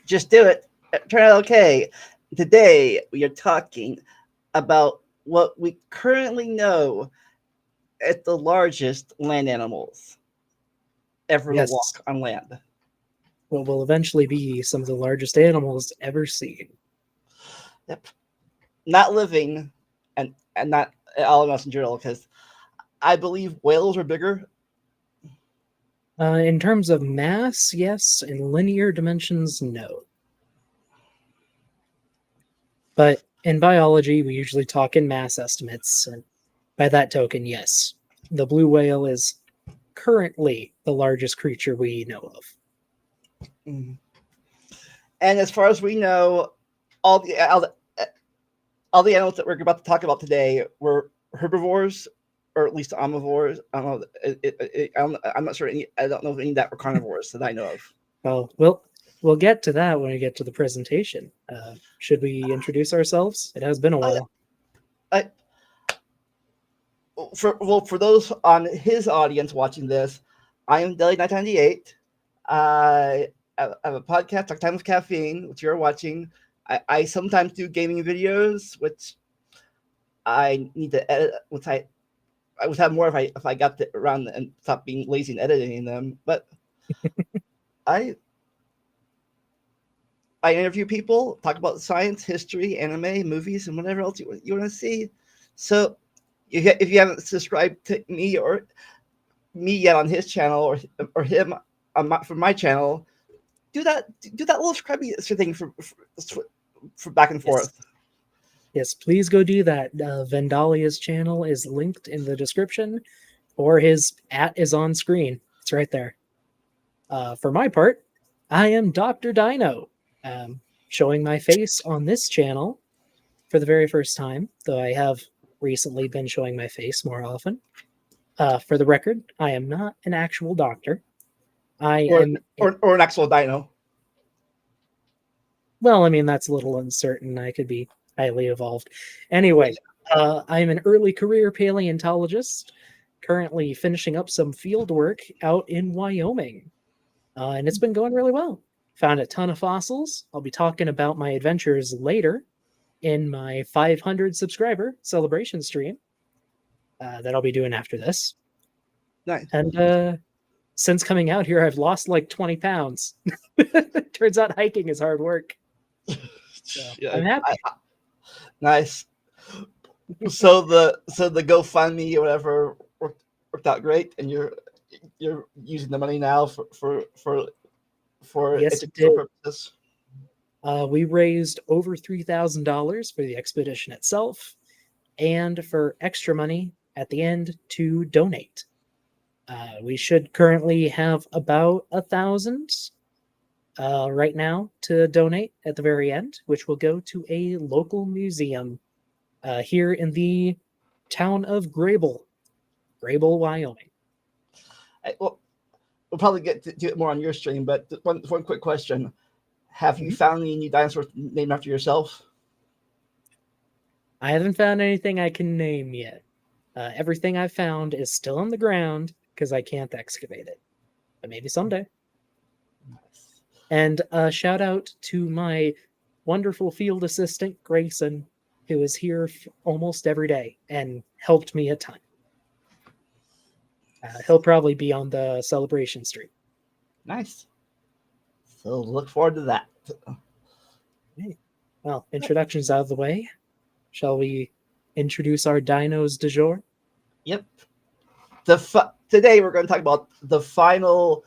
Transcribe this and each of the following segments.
Just do it. Turn out okay. Today we are talking about what we currently know as the largest land animals ever to Yes, walk on land. what will eventually be some of the largest animals ever seen. Yep. Not living and not all of us in general, because I believe whales are bigger. In terms of mass, yes. In linear dimensions, no. But in biology, we usually talk in mass estimates, and by that token, yes, the blue whale is currently the largest creature we know of. Mhm. And as far as we know, all the all the, all the animals that we're about to talk about today were herbivores, or at least omnivores. I don't know. I'm not sure. I don't know if any of that were carnivores that I know of. Well, we'll get to that when we get to the presentation. Should we introduce ourselves? It has been a I, while. I, for those on his audience watching this, I am Deli 998. I have a podcast, Talk Time with Caffeine, which you're watching. I sometimes do gaming videos, which I need to edit, which I would have more if I got around and stopped being lazy and editing them. But I I interview people, talk about science, history, anime, movies, and whatever else you want to see. So if you haven't subscribed to me yet on his channel, or him for my channel, do that little subscribe thing for back and Yes. forth. Yes, please go do that. Vendalia's channel is linked in the description, or his is on screen. It's right there. For my part, I am Dr. Dino, showing my face on this channel for the very first time, though I have recently been showing my face more often. For the record, I am not an actual doctor. I or am, or an actual dino. well, I mean, that's a little uncertain. I could be highly evolved. Well, Anyway, I'm an early career paleontologist, currently finishing up some field work out in Wyoming. And it's been going really well. Found a ton of fossils. I'll be talking about my adventures later in my 500 subscriber celebration stream that I'll be doing after this. nice. And since coming out here, I've lost like 20 pounds. Turns out hiking is hard work. So Yeah, I'm happy. nice. So the GoFundMe or whatever worked out great, and you're using the money now for Yes, it did. educational purposes. We raised over $3,000 for the expedition itself and for extra money at the end to donate. We should currently have about 1,000 right now to donate at the very end, which will go to a local museum here in the town of Grable, Wyoming. Well, we'll probably get to it more on your stream, but one quick question: have you Mhm. found any new dinosaurs named after yourself? I haven't found anything I can name yet. Everything I've found is still on the ground because I can't excavate it. But maybe someday. And a shout out to my wonderful field assistant, Grayson, who is here almost every day and helped me a ton. He'll probably be on the celebration stream. Nice. So look forward to that. Okay. Well, introductions out of the way. Shall we introduce our dinos du jour? Yep. Today we're going to talk about the final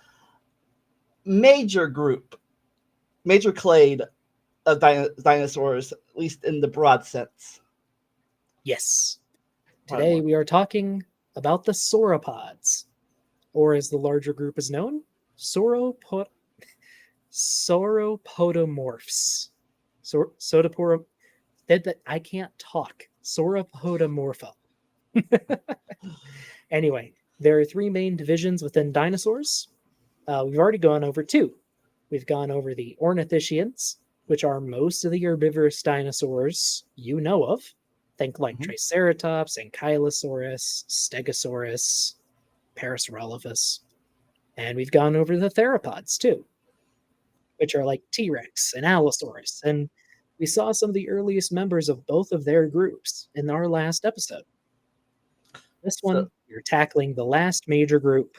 major group, major clade of dinosaurs, at least in the broad sense. Yes. Probably Today more. we are talking about the sauropods, or as the larger group is known, sauropodomorphs. Sodopora. That I can't talk. Sauropodomorpha. Anyway, there are three main divisions within dinosaurs. We've already gone over two. We've gone over the ornithischians, which are most of the herbivorous dinosaurs you know of. Think like Mhm. Triceratops, Ankylosaurus, Stegosaurus, Parasaurolophus. And we've gone over the theropods too. which are like T-Rex and Allosaurus. And we saw some of the earliest members of both of their groups in our last episode. This So, one, you're tackling the last major group,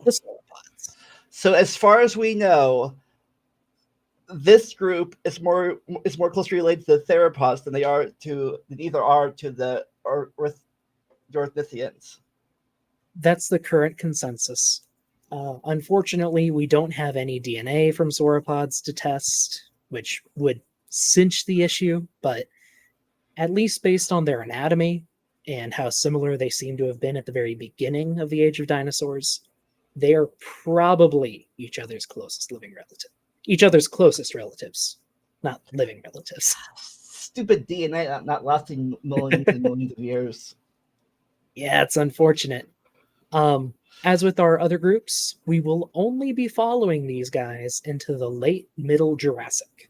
the sauropods. so as far as we know, this group is more closely related to the theropods than either are to the Ornithians. That's the current consensus. Unfortunately, we don't have any DNA from sauropods to test, which would cinch the issue, but at least based on their anatomy and how similar they seem to have been at the very beginning of the age of dinosaurs, they are probably each other's closest relatives, not living relatives. Stupid DNA not lasting millions and millions of years. Yeah, it's unfortunate. As with our other groups, we will only be following these guys into the late Middle Jurassic,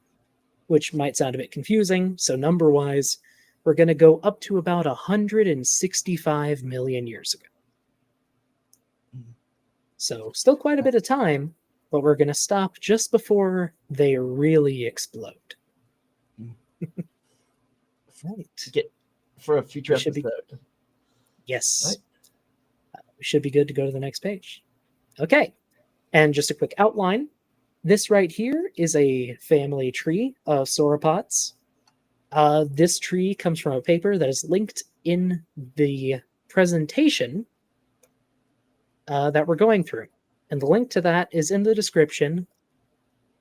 which might sound a bit confusing. So, number wise, we're going to go up to about 165 million years ago. So, still quite a bit of time, but we're going to stop just before they really explode. Right. For a future episode. Yes. Right. We should be good to go to the next page. Okay. And just a quick outline. This right here is a family tree of sauropods. This tree comes from a paper that is linked in the presentation that we're going through. And the link to that is in the description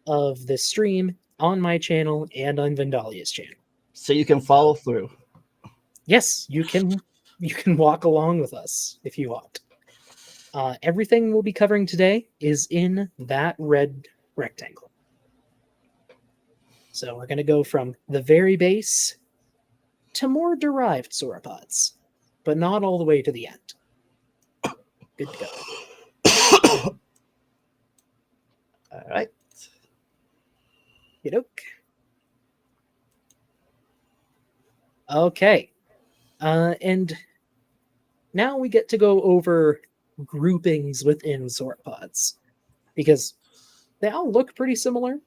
of this stream on my channel and on Vendalia's channel. So you can follow through. Yes, you can walk along with us if you want. Everything we'll be covering today is in that red rectangle. So we're going to go from the very base to more derived sauropods, but not all the way to the end. Good to go. All right. Okay. And now we get to go over groupings within sauropods, because they all look pretty similar,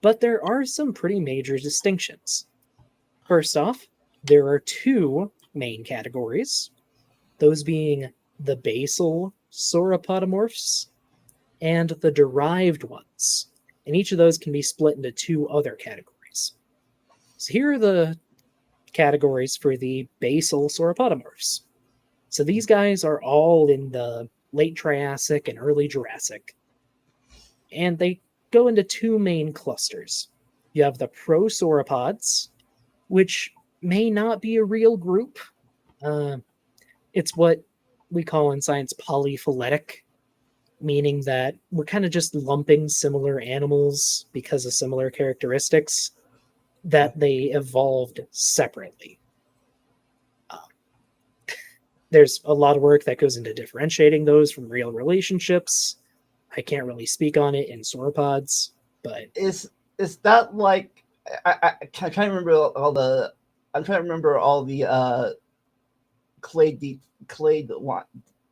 but there are some pretty major distinctions. First off, there are two main categories, those being the basal sauropodomorphs and the derived ones. And each of those can be split into two other categories. So here are the categories for the basal sauropodomorphs. So these guys are all in the late Triassic and early Jurassic. And they go into two main clusters. You have the prosauropods, which may not be a real group. It's what we call in science polyphyletic, meaning that we're kind of just lumping similar animals because of similar characteristics that they evolved separately. There's a lot of work that goes into differentiating those from real relationships. I can't really speak on it in sauropods, but is that like I'm trying to remember all the clade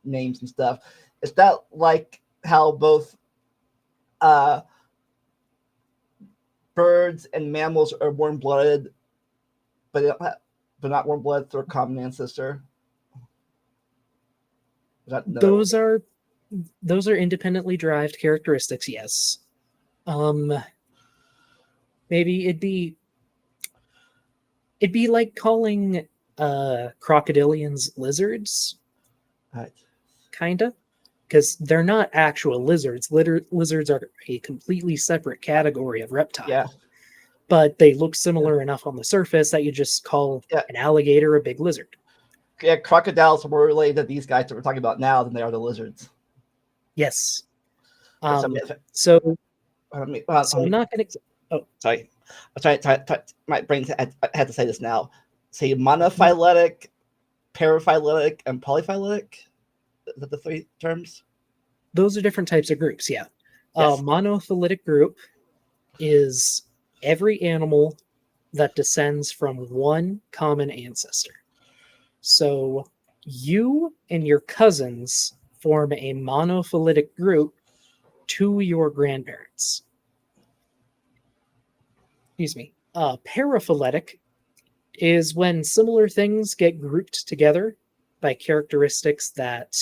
names and stuff. Is that like how both birds and mammals are warm-blooded, but not warm-blooded through a common ancestor? Those are independently derived characteristics, yes. Maybe it'd be like calling crocodilians lizards. Right. Kinda. Because they're not actual lizards. Lizards are a completely separate category of reptile. Yeah. But they look similar enough on the surface that you just call an alligator a big lizard. Yeah, crocodiles are more related to these guys that we're talking about now than they are the lizards. Yes. I'm I'm not going to... Oh, sorry. My brain had to say this now. Say monophyletic, paraphyletic, and polyphyletic. Is that the three terms? Those are different types of groups, yeah. Yes. Monophyletic group is every animal that descends from one common ancestor. So you and your cousins form a monophyletic group to your grandparents. excuse me, paraphyletic is when similar things get grouped together by characteristics that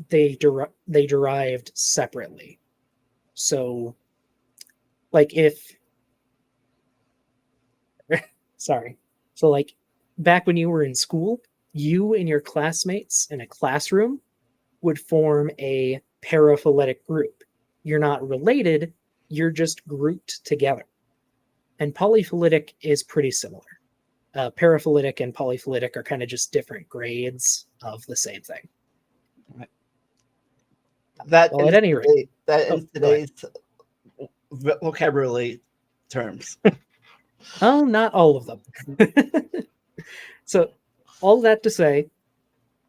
they derived separately. So, like if sorry, so like back when you were in school, you and your classmates in a classroom would form a paraphyletic group. You're not related, you're just grouped together. And polyphyletic is pretty similar. Paraphyletic and polyphyletic are kind of just different grades of the same thing. Right. That Well, in at any rate, that oh, in go ahead. today's vocabulary terms. Oh, not all of them. So, all that to say,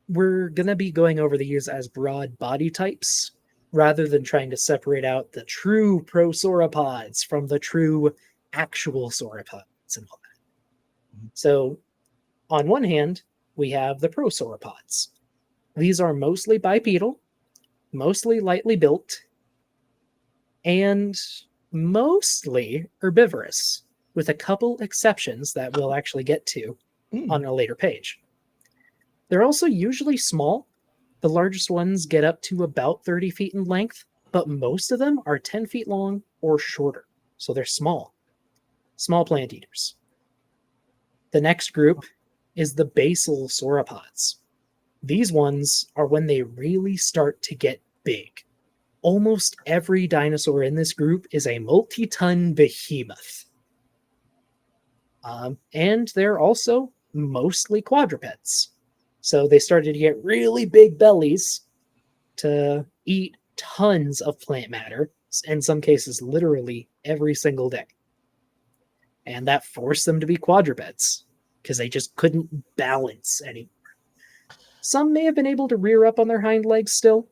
we're going to be going over these as broad body types rather than trying to separate out the true prosauropods from the true actual sauropods and all that. So, on one hand, we have the prosauropods. These are mostly bipedal, mostly lightly built, and mostly herbivorous, with a couple exceptions that we'll actually get to on a later page. They're also usually small. The largest ones get up to about 30 feet in length, but most of them are 10 feet long or shorter. So they're small. Small plant eaters. The next group is the basal sauropods. These ones are when they really start to get big. Almost every dinosaur in this group is a multi-ton behemoth. And they're also mostly quadrupeds. So they started to get really big bellies to eat tons of plant matter, in some cases, literally every single day. And that forced them to be quadrupeds because they just couldn't balance anymore. Some may have been able to rear up on their hind legs still,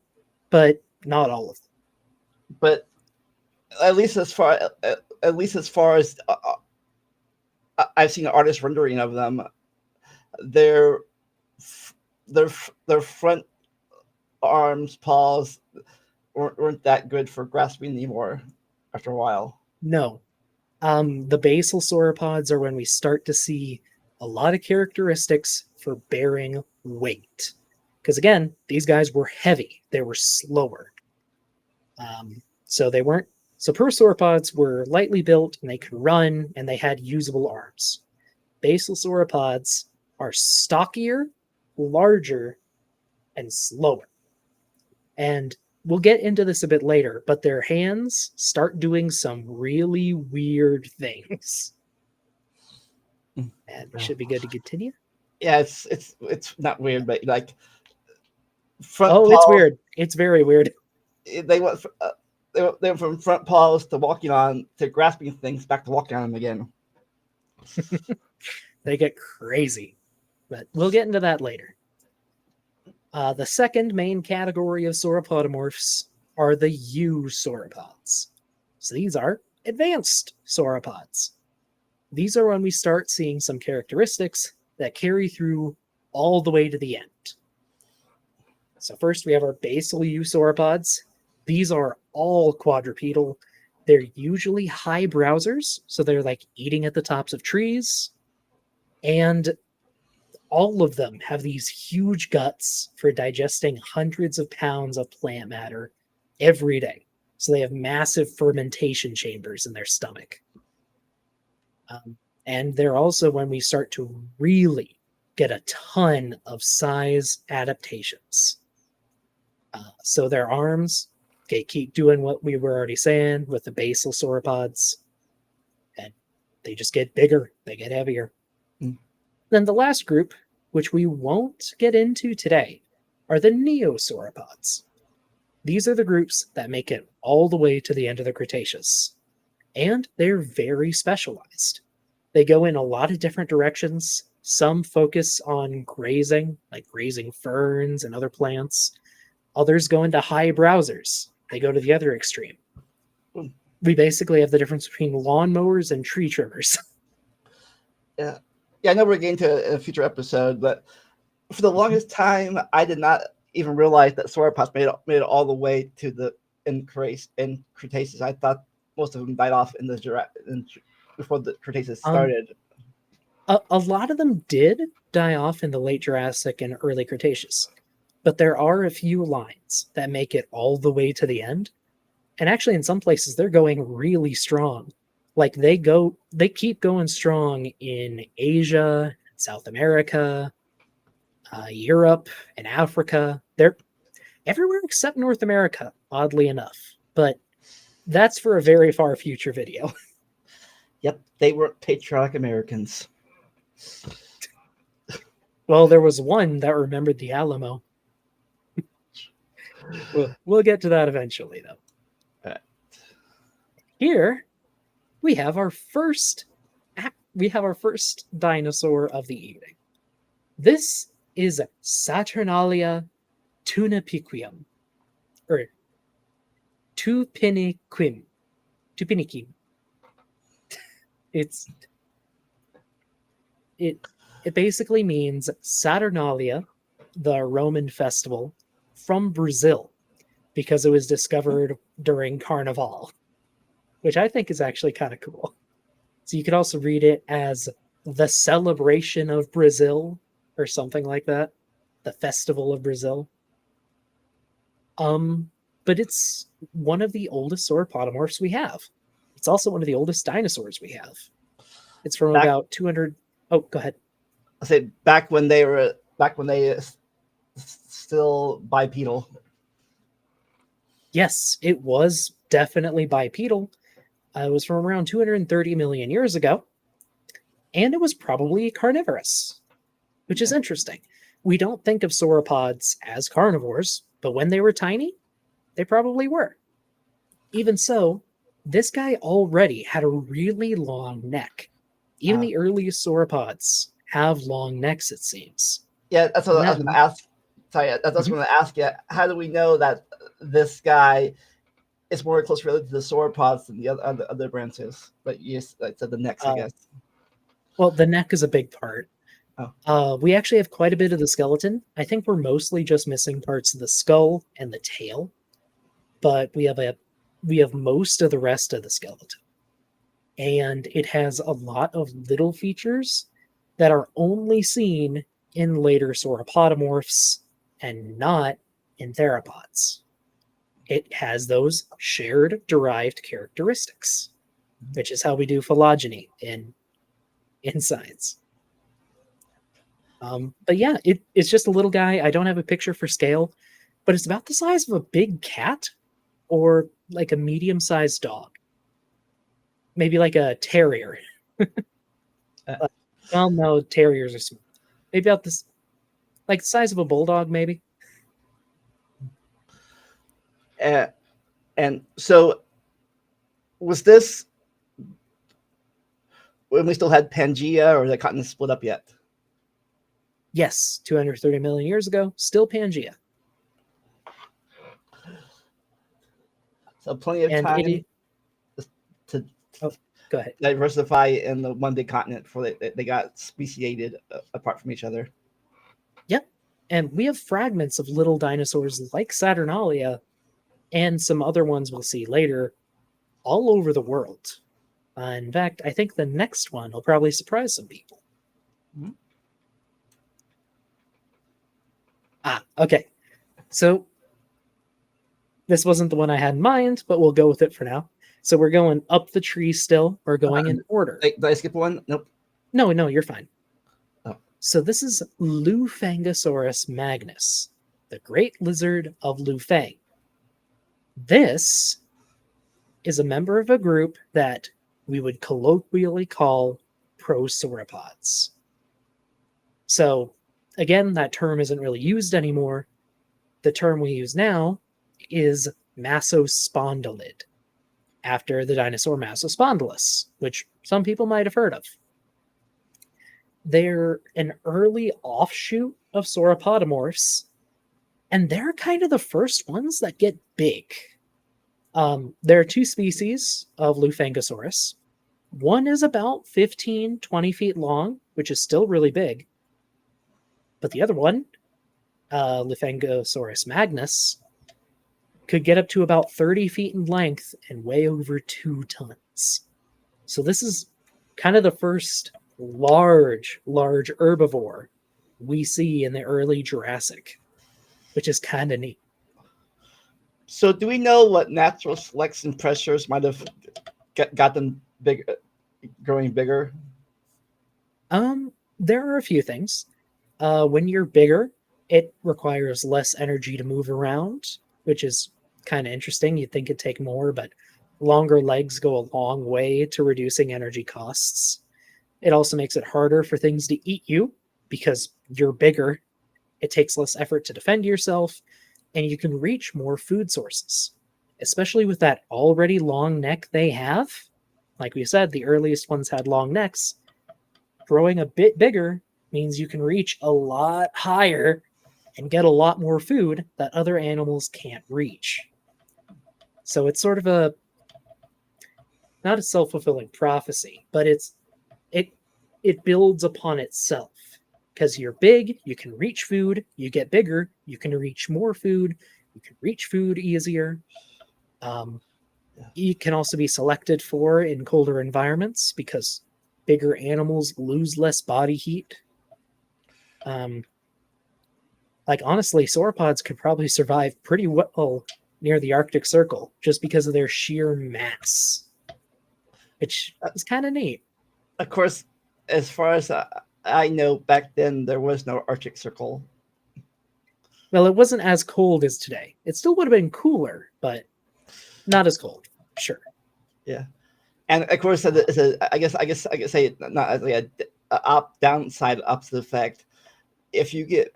but not all of them. But at least as far as I've seen an artist rendering of them, their their front arms, paws weren't that good for grasping anymore after a while. No. The basal sauropods are when we start to see a lot of characteristics for bearing weight. Because again, these guys were heavy, they were slower. So they weren't. So prosauropods were lightly built and they could run and they had usable arms. Basal sauropods are stockier, larger, and slower. And we'll get into this a bit later, but their hands start doing some really weird things. And we should be good to continue. Yeah, it's not weird, but like front Oh, it's paws, weird. It's very weird. they went they went from front paws to walking on to grasping things back to walking on them again. They get crazy, but we'll get into that later. The second main category of sauropodomorphs are the eusauropods. So these are advanced sauropods. These are when we start seeing some characteristics that carry through all the way to the end. So first we have our basal eusauropods. These are all quadrupedal. They're usually high browsers, so they're like eating at the tops of trees. And all of them have these huge guts for digesting hundreds of pounds of plant matter every day. So they have massive fermentation chambers in their stomach. And they're also when we start to really get a ton of size adaptations. So their arms, okay, keep doing what we were already saying with the basal sauropods, and they just get bigger, they get heavier. Then the last group, which we won't get into today, are the neosauropods. These are the groups that make it all the way to the end of the Cretaceous. And they're very specialized. They go in a lot of different directions. Some focus on grazing, like grazing ferns and other plants. Others go into high browsers. They go to the other extreme. We basically have the difference between lawnmowers and tree trimmers. Yeah. Yeah, I know we're getting to a future episode, but for the longest time, I did not even realize that sauropods made it all the way to the in Cretaceous. I thought most of them died off before the Cretaceous Um, started. a lot of them did die off in the late Jurassic and early Cretaceous, but there are a few lines that make it all the way to the end. And actually, in some places, they're going really strong. Like they keep going strong in Asia, South America, Europe, and Africa. They're everywhere except North America, oddly enough. But that's for a very far future video. Yep, they were patriotic Americans. Well, there was one that remembered the Alamo. We'll get to that eventually, though. Here we have our first dinosaur of the evening. This is Saturnalia tunapiquium, or tupiniquim. Tupiniquim. It basically means Saturnalia, the Roman festival from Brazil, because it was discovered during Carnival, which I think is actually kind of cool. So you could also read it as the celebration of Brazil or something like that, the festival of Brazil. But it's one of the oldest sauropodomorphs we have. It's also one of the oldest dinosaurs we have. It's from about 200. Oh, go ahead. I say back when they still bipedal. Yes, it was definitely bipedal. It was from around 230 million years ago, and it was probably carnivorous, which is interesting. We don't think of sauropods as carnivores, but when they were tiny, they probably were. Even so, this guy already had a really long neck. Even the earliest sauropods have long necks, it seems. Yeah, that's what I was going to ask. Sorry, that's what I was going to ask you. How do we know that this guy is more close related to the sauropods than the other branches? But yes, like said, the necks, I guess. Well, the neck is a big part. We actually have quite a bit of the skeleton. I think we're mostly just missing parts of the skull and the tail, but we have most of the rest of the skeleton. And it has a lot of little features that are only seen in later sauropodomorphs and not in theropods. It has those shared derived characteristics, which is how we do phylogeny in science. But yeah, it's just a little guy. I don't have a picture for scale, but it's about the size of a big cat or like a medium-sized dog. Maybe like a terrier. Well, no, terriers are small. Maybe about this, like the size of a bulldog, maybe. And so, was this when we still had Pangea, or the continent split up yet? Yes, 230 million years ago, still Pangea. So plenty of time to go ahead. Diversify in the one big continent before they got speciated apart from each other. Yep. And we have fragments of little dinosaurs like Saturnalia and some other ones we'll see later all over the world. In fact, I think the next one will probably surprise some people. Mm-hmm. Okay. So this wasn't the one I had in mind, but we'll go with it for now. So we're going up the tree still. We're going in order. Did I skip one? Nope. No, you're fine. Oh. So this is Lufengosaurus magnus, the great lizard of Lufeng. This is a member of a group that we would colloquially call prosauropods. So again, that term isn't really used anymore. The term we use now is Massospondylid, after the dinosaur Massospondylus, which some people might have heard of. They're an early offshoot of sauropodomorphs, and they're kind of the first ones that get big. There are two species of Lufengosaurus. One is about 15, 20 feet long, which is still really big. But the other one, Lufengosaurus magnus, could get up to about 30 feet in length and weigh over 2 tons. So this is kind of the first large herbivore we see in the early Jurassic, which is kind of neat. So, do we know what natural selection pressures might have got them big, growing bigger? There are a few things. When you're bigger, it requires less energy to move around, which is kind of interesting. You'd think it'd take more, but longer legs go a long way to reducing energy costs. It also makes it harder for things to eat you because you're bigger. It takes less effort to defend yourself, and you can reach more food sources, especially with that already long neck they have. Like we said, the earliest ones had long necks. Growing a bit bigger means you can reach a lot higher and get a lot more food that other animals can't reach. So it's sort of a not a self-fulfilling prophecy, but it it builds upon itself. Because you're big, you can reach food, you get bigger, you can reach more food, you can reach food easier. Um, you can also be selected for in colder environments because bigger animals lose less body heat. Um, like honestly, sauropods could probably survive pretty well near the Arctic Circle just because of their sheer mass, which is kind of neat. Of course, as far as I know, back then there was no Arctic Circle. Well, it wasn't as cold as today. It still would have been cooler, but not as cold. Sure. Yeah, and of course, I guess say not as like a downside opposite effect. If you get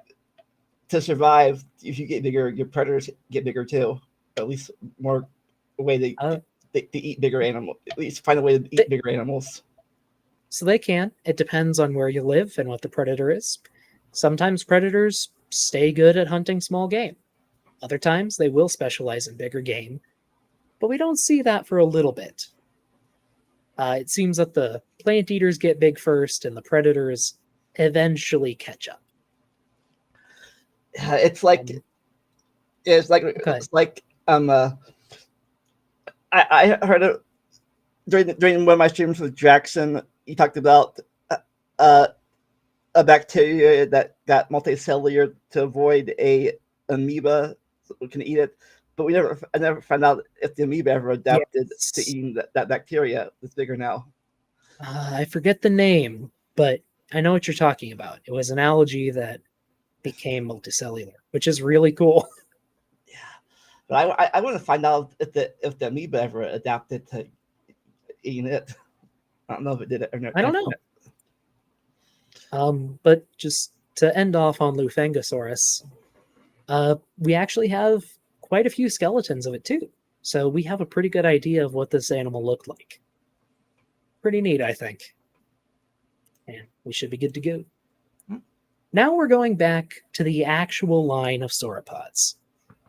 to survive, if you get bigger, your predators get bigger too. At least more way Uh, they eat bigger animals. At least find a way to eat they, bigger animals. so they can. It depends on where you live and what the predator is. Sometimes predators stay good at hunting small game. Other times they will specialize in bigger game, but we don't see that for a little bit. It seems that the plant eaters get big first and the predators eventually catch up. It's like Um, okay. it's like I heard it during one of my streams with Jackson. He talked about uh, a bacteria that got multicellular to avoid a amoeba so we can eat it. But I never found out if the amoeba ever adapted to Yes. eating that bacteria that's bigger now. I forget the name, but I know what you're talking about. It was an algae that became multicellular, which is really cool. Yeah, but I want to find out if the amoeba ever adapted to eating it. I don't know if it did it or not. I don't know. But just to end off on Lufengosaurus, we actually have quite a few skeletons of it too. So we have a pretty good idea of what this animal looked like. Pretty neat, I think. And we should be good to go. Now we're going back to the actual line of sauropods.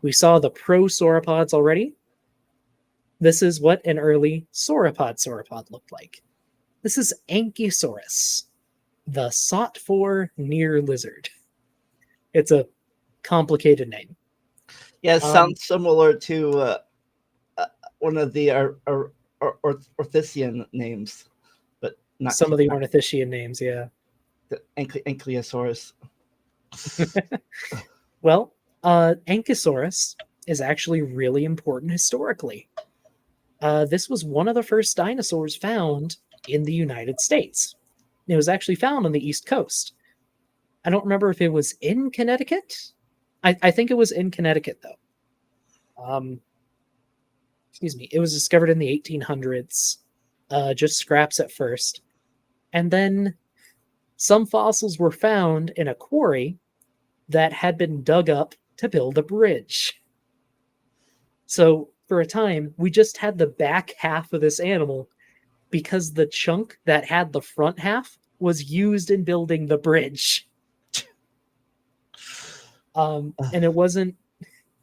We saw the prosauropods already. This is what an early sauropod looked like. This is Ankylosaurus, the sought-for near lizard. It's a complicated name. Yeah, it sounds similar to one of the Orthisian names, but not some of the ornithischian names, yeah. the Ankylosaurus. Well, Ankylosaurus is actually really important historically. This was one of the first dinosaurs found in the United States. It was actually found on the East Coast. I don't remember if it was in Connecticut. I think it was in Connecticut, though. Excuse me. It was discovered in the 1800s, just scraps at first. And then some fossils were found in a quarry that had been dug up to build a bridge. So for a time, we just had the back half of this animal because the chunk that had the front half was used in building the bridge. And it wasn't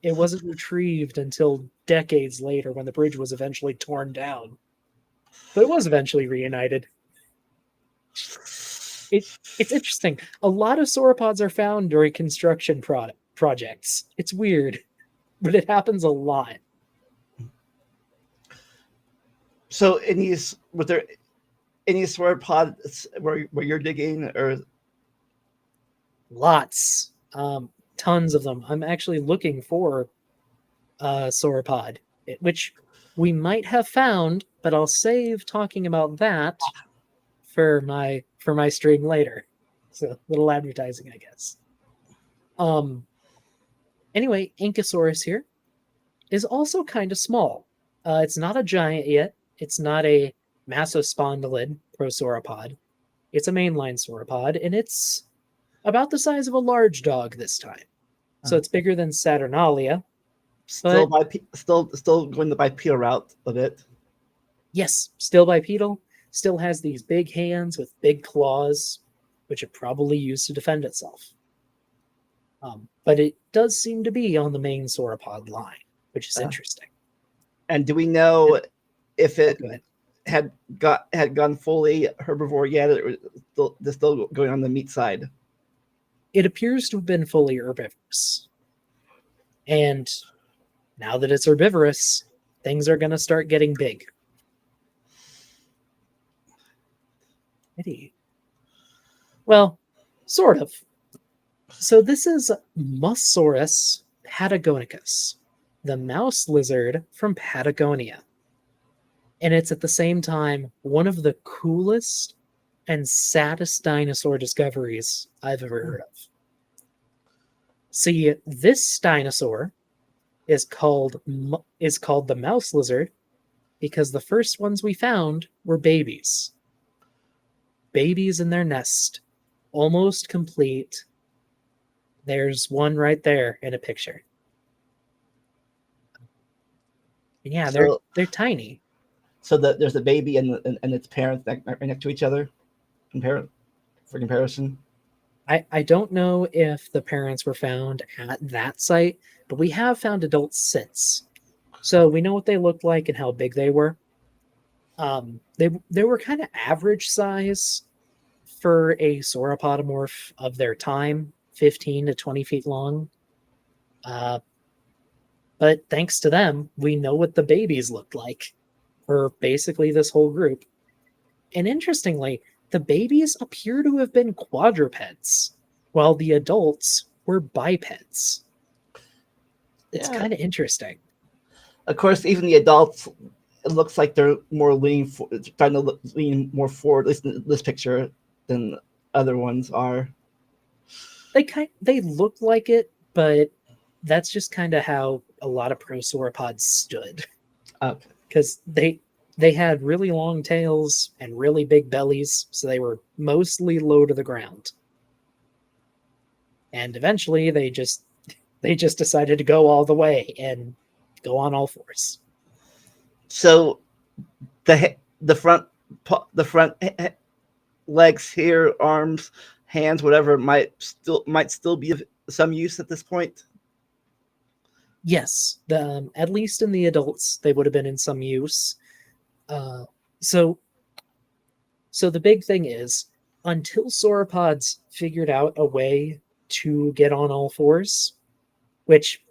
retrieved until decades later when the bridge was eventually torn down. But it was eventually reunited. It's interesting. A lot of sauropods are found during construction projects. It's weird. but it happens a lot. So, was there any sauropods where you're digging, or Lots, tons of them. I'm actually looking for a sauropod, which we might have found, but I'll save talking about that for my stream later. So little advertising, I guess. Um. Anyway, Inkosaurus here is also kind of small. It's not a giant yet. It's not a massospondylid prosauropod. It's a mainline sauropod, and it's about the size of a large dog this time. So it's bigger than Saturnalia, still but still going the bipedal route of it? yes, still bipedal, still has these big hands with big claws, which it probably used to defend itself. But it does seem to be on the main sauropod line, which is interesting. And do we know if Oh, it go ahead. had gone fully herbivore yet, or still going on the meat side? It appears to have been fully herbivorous. And now that it's herbivorous, things are going to start getting big. Well, sort of. So this is Mussaurus patagonicus, the mouse lizard from Patagonia. And it's at the same time one of the coolest and saddest dinosaur discoveries I've ever heard of. See, this dinosaur is called the mouse lizard because the first ones we found were babies. Babies in their nest, almost complete. There's one right there in a picture. And yeah, they're tiny. So that there's a baby and its parents right next to each other, for comparison. I don't know if the parents were found at that site, but we have found adults since. So we know what they looked like and how big they were. They were kind of average size for a sauropodomorph of their time, 15 to 20 feet long. But thanks to them, we know what the babies looked like for basically this whole group. And interestingly, the babies appear to have been quadrupeds, while the adults were bipeds. It's kind of interesting. Of course, even the adults, it looks like they're more trying to lean more forward, at least in this picture, than other ones are. They look like it, but that's just kind of how a lot of prosauropods stood. Okay. Because they had really long tails and really big bellies, so they were mostly low to the ground. And eventually they just decided to go all the way and go on all fours. So the front legs here, arms, hands, whatever might still be of some use at this point. Yes, at least in the adults, they would have been in some use. So the big thing is, until sauropods figured out a way to get on all fours, which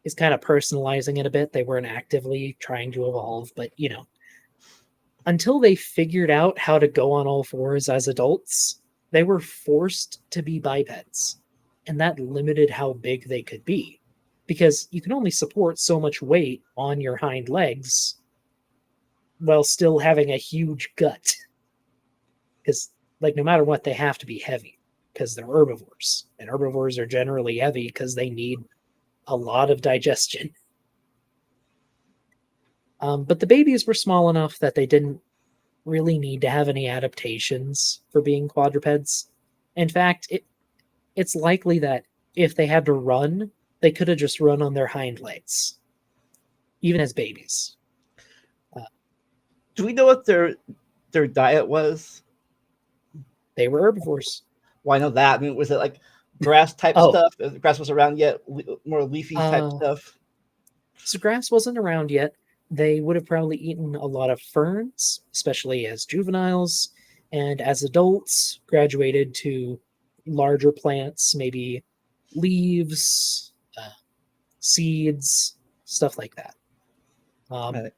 is kind of personalizing it a bit, they weren't actively trying to evolve, but until they figured out how to go on all fours as adults, they were forced to be bipeds, and that limited how big they could be, because you can only support so much weight on your hind legs while still having a huge gut. Because, no matter what, they have to be heavy because they're herbivores. And herbivores are generally heavy because they need a lot of digestion. But the babies were small enough that they didn't really need to have any adaptations for being quadrupeds. In fact, it's likely that if they had to run, they could have just run on their hind legs, even as babies. Do we know what their diet was? They were herbivores. Well, I know that. I mean, was it like grass type stuff? If the grass was around yet, more leafy type stuff. So grass wasn't around yet. They would have probably eaten a lot of ferns, especially as juveniles, and as adults, graduated to larger plants, maybe leaves, seeds, stuff like that. Right.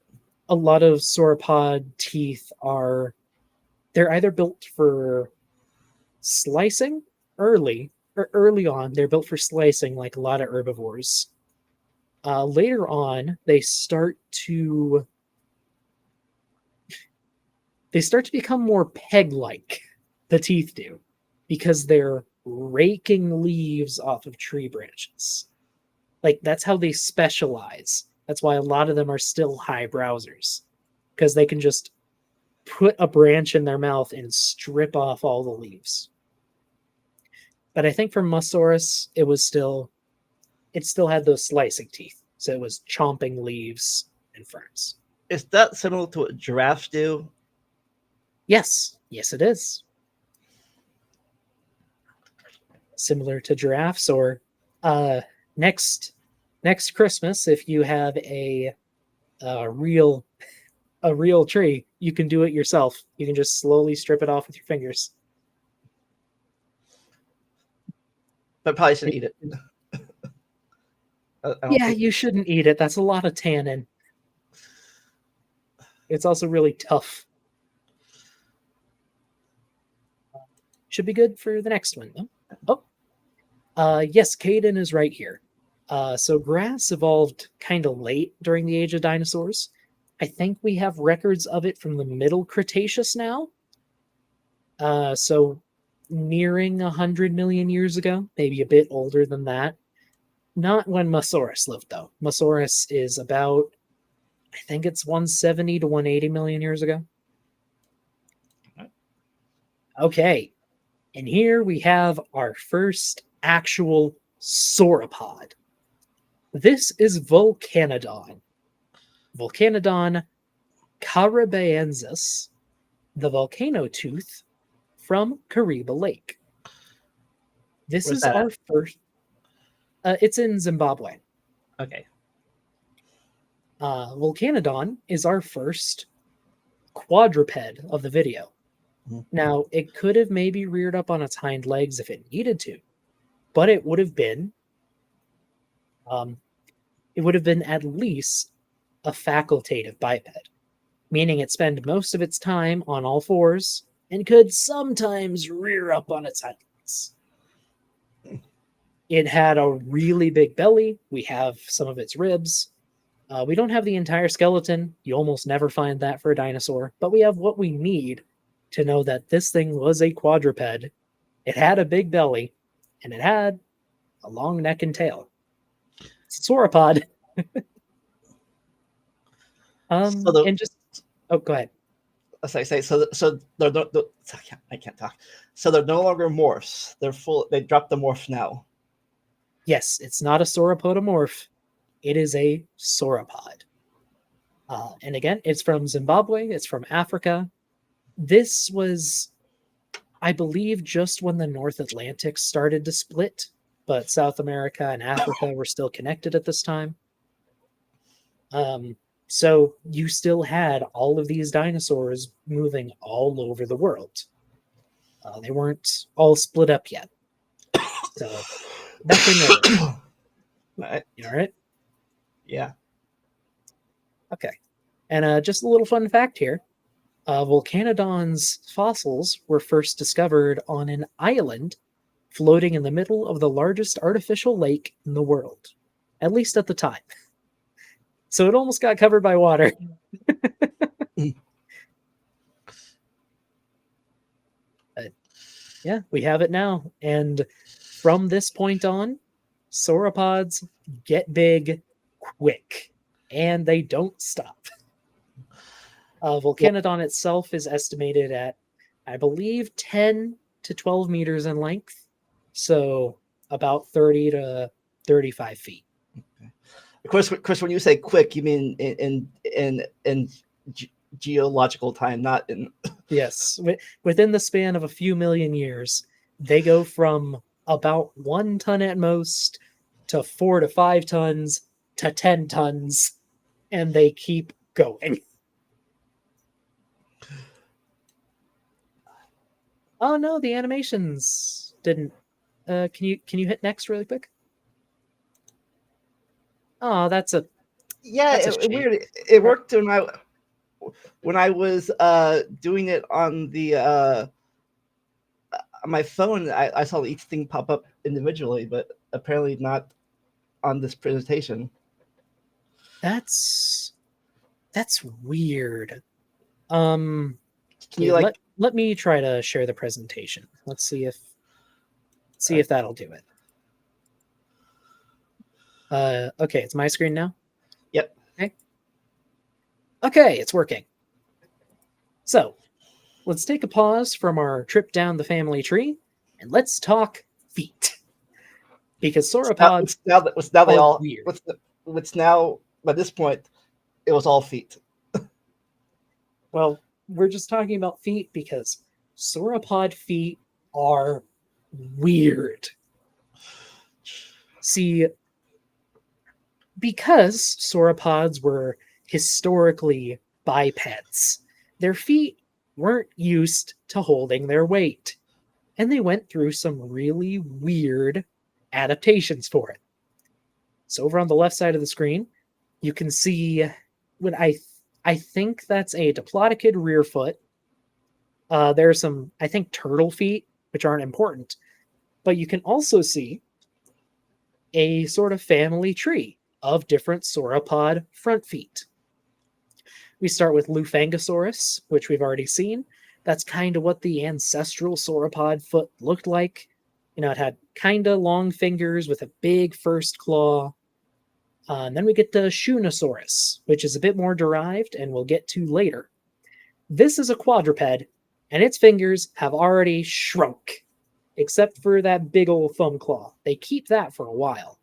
A lot of sauropod teeth they're either built for slicing early on. They're built for slicing like a lot of herbivores. Later on, they start to become more peg-like. The teeth do, because they're raking leaves off of tree branches. Like that's how they specialize. That's why a lot of them are still high browsers, because they can just put a branch in their mouth and strip off all the leaves. But I think for Musaurus, it still had those slicing teeth, so it was chomping leaves and ferns. Is that similar to what giraffes do? Yes, it is. Similar to giraffes, or uh, next next Christmas, if you have a real a real tree, you can do it yourself. You can just slowly strip it off with your fingers. But probably shouldn't eat it. I don't Yeah, think. you shouldn't eat it. That's a lot of tannin. It's also really tough. Should be good for the next one, though. Yes, Caden is right here. So grass evolved kind of late during the age of dinosaurs. I think we have records of it from the Middle Cretaceous now. So nearing 100 million years ago, maybe a bit older than that. Not when Mosaurus lived, though. Mosaurus is about, I think it's 170 to 180 million years ago. Okay, and here we have our first actual sauropod. This is Volcanodon. Volcanodon caribensis, the volcano tooth from Kariba Lake. This Where's is that our at? first. It's in Zimbabwe. Okay. Volcanodon is our first quadruped of the video. Mhm. Now, it could have maybe reared up on its hind legs if it needed to, but um, it would have been at least a facultative biped, meaning it spent most of its time on all fours and could sometimes rear up on its hind legs. It had a really big belly. We have some of its ribs. We don't have the entire skeleton. You almost never find that for a dinosaur, but we have what we need to know that this thing was a quadruped. It had a big belly, and it had a long neck and tail. It's a sauropod. So the And just go ahead. as I say, so I can't talk. So they're no longer morphs. They're full. They dropped the morph now. Yes, it's not a sauropodomorph. It is a sauropod. And again, it's from Zimbabwe. It's from Africa. This was, I believe, just when the North Atlantic started to split, but South America and Africa were still connected at this time. So you still had all of these dinosaurs moving all over the world. They weren't all split up yet. So nothing early. Right? You all right? Yeah. Okay. And just a little fun fact here. Volcanodon's fossils were first discovered on an island floating in the middle of the largest artificial lake in the world, at least at the time. So it almost got covered by water. But yeah, we have it now. And from this point on, sauropods get big quick, and they don't stop. Volcanodon itself is estimated at, I believe, 10 to 12 meters in length. So about 30 to 35 feet. Of course, when you say quick, you mean in geological time, not in. Yes. Within the span of a few million years, they go from about 1 ton at most to 4 to 5 tons to 10 tons, and they keep going. Oh no, the animations didn't. Can you hit next really quick? Oh, Yeah, that's a shame. weird. It worked when I was doing it on the on my phone. I saw each thing pop up individually, but apparently not on this presentation. That's that's weird. Um, Can okay, you like? let me try to share the presentation. Let's see if that'll do it. Okay, it's my screen now. Yep. Okay, okay, it's working. So let's take a pause from our trip down the family tree and let's talk feet because sauropods What's now they are all weird. what's now by this point it was all feet. Well, we're just talking about feet because sauropod feet are weird. See, because sauropods were historically bipeds, their feet weren't used to holding their weight, and they went through some really weird adaptations for it. So over on the left side of the screen, you can see what I think that's a diplodocid rear foot. There's some, I think, turtle feet, which aren't important, but you can also see a sort of family tree of different sauropod front feet. We start with Lufangosaurus, which we've already seen. That's kind of what the ancestral sauropod foot looked like. You know, it had kind of long fingers with a big first claw. And then we get to Shunosaurus, which is a bit more derived and we'll get to later. This is a quadruped, and its fingers have already shrunk, except for that big old thumb claw. They keep that for a while.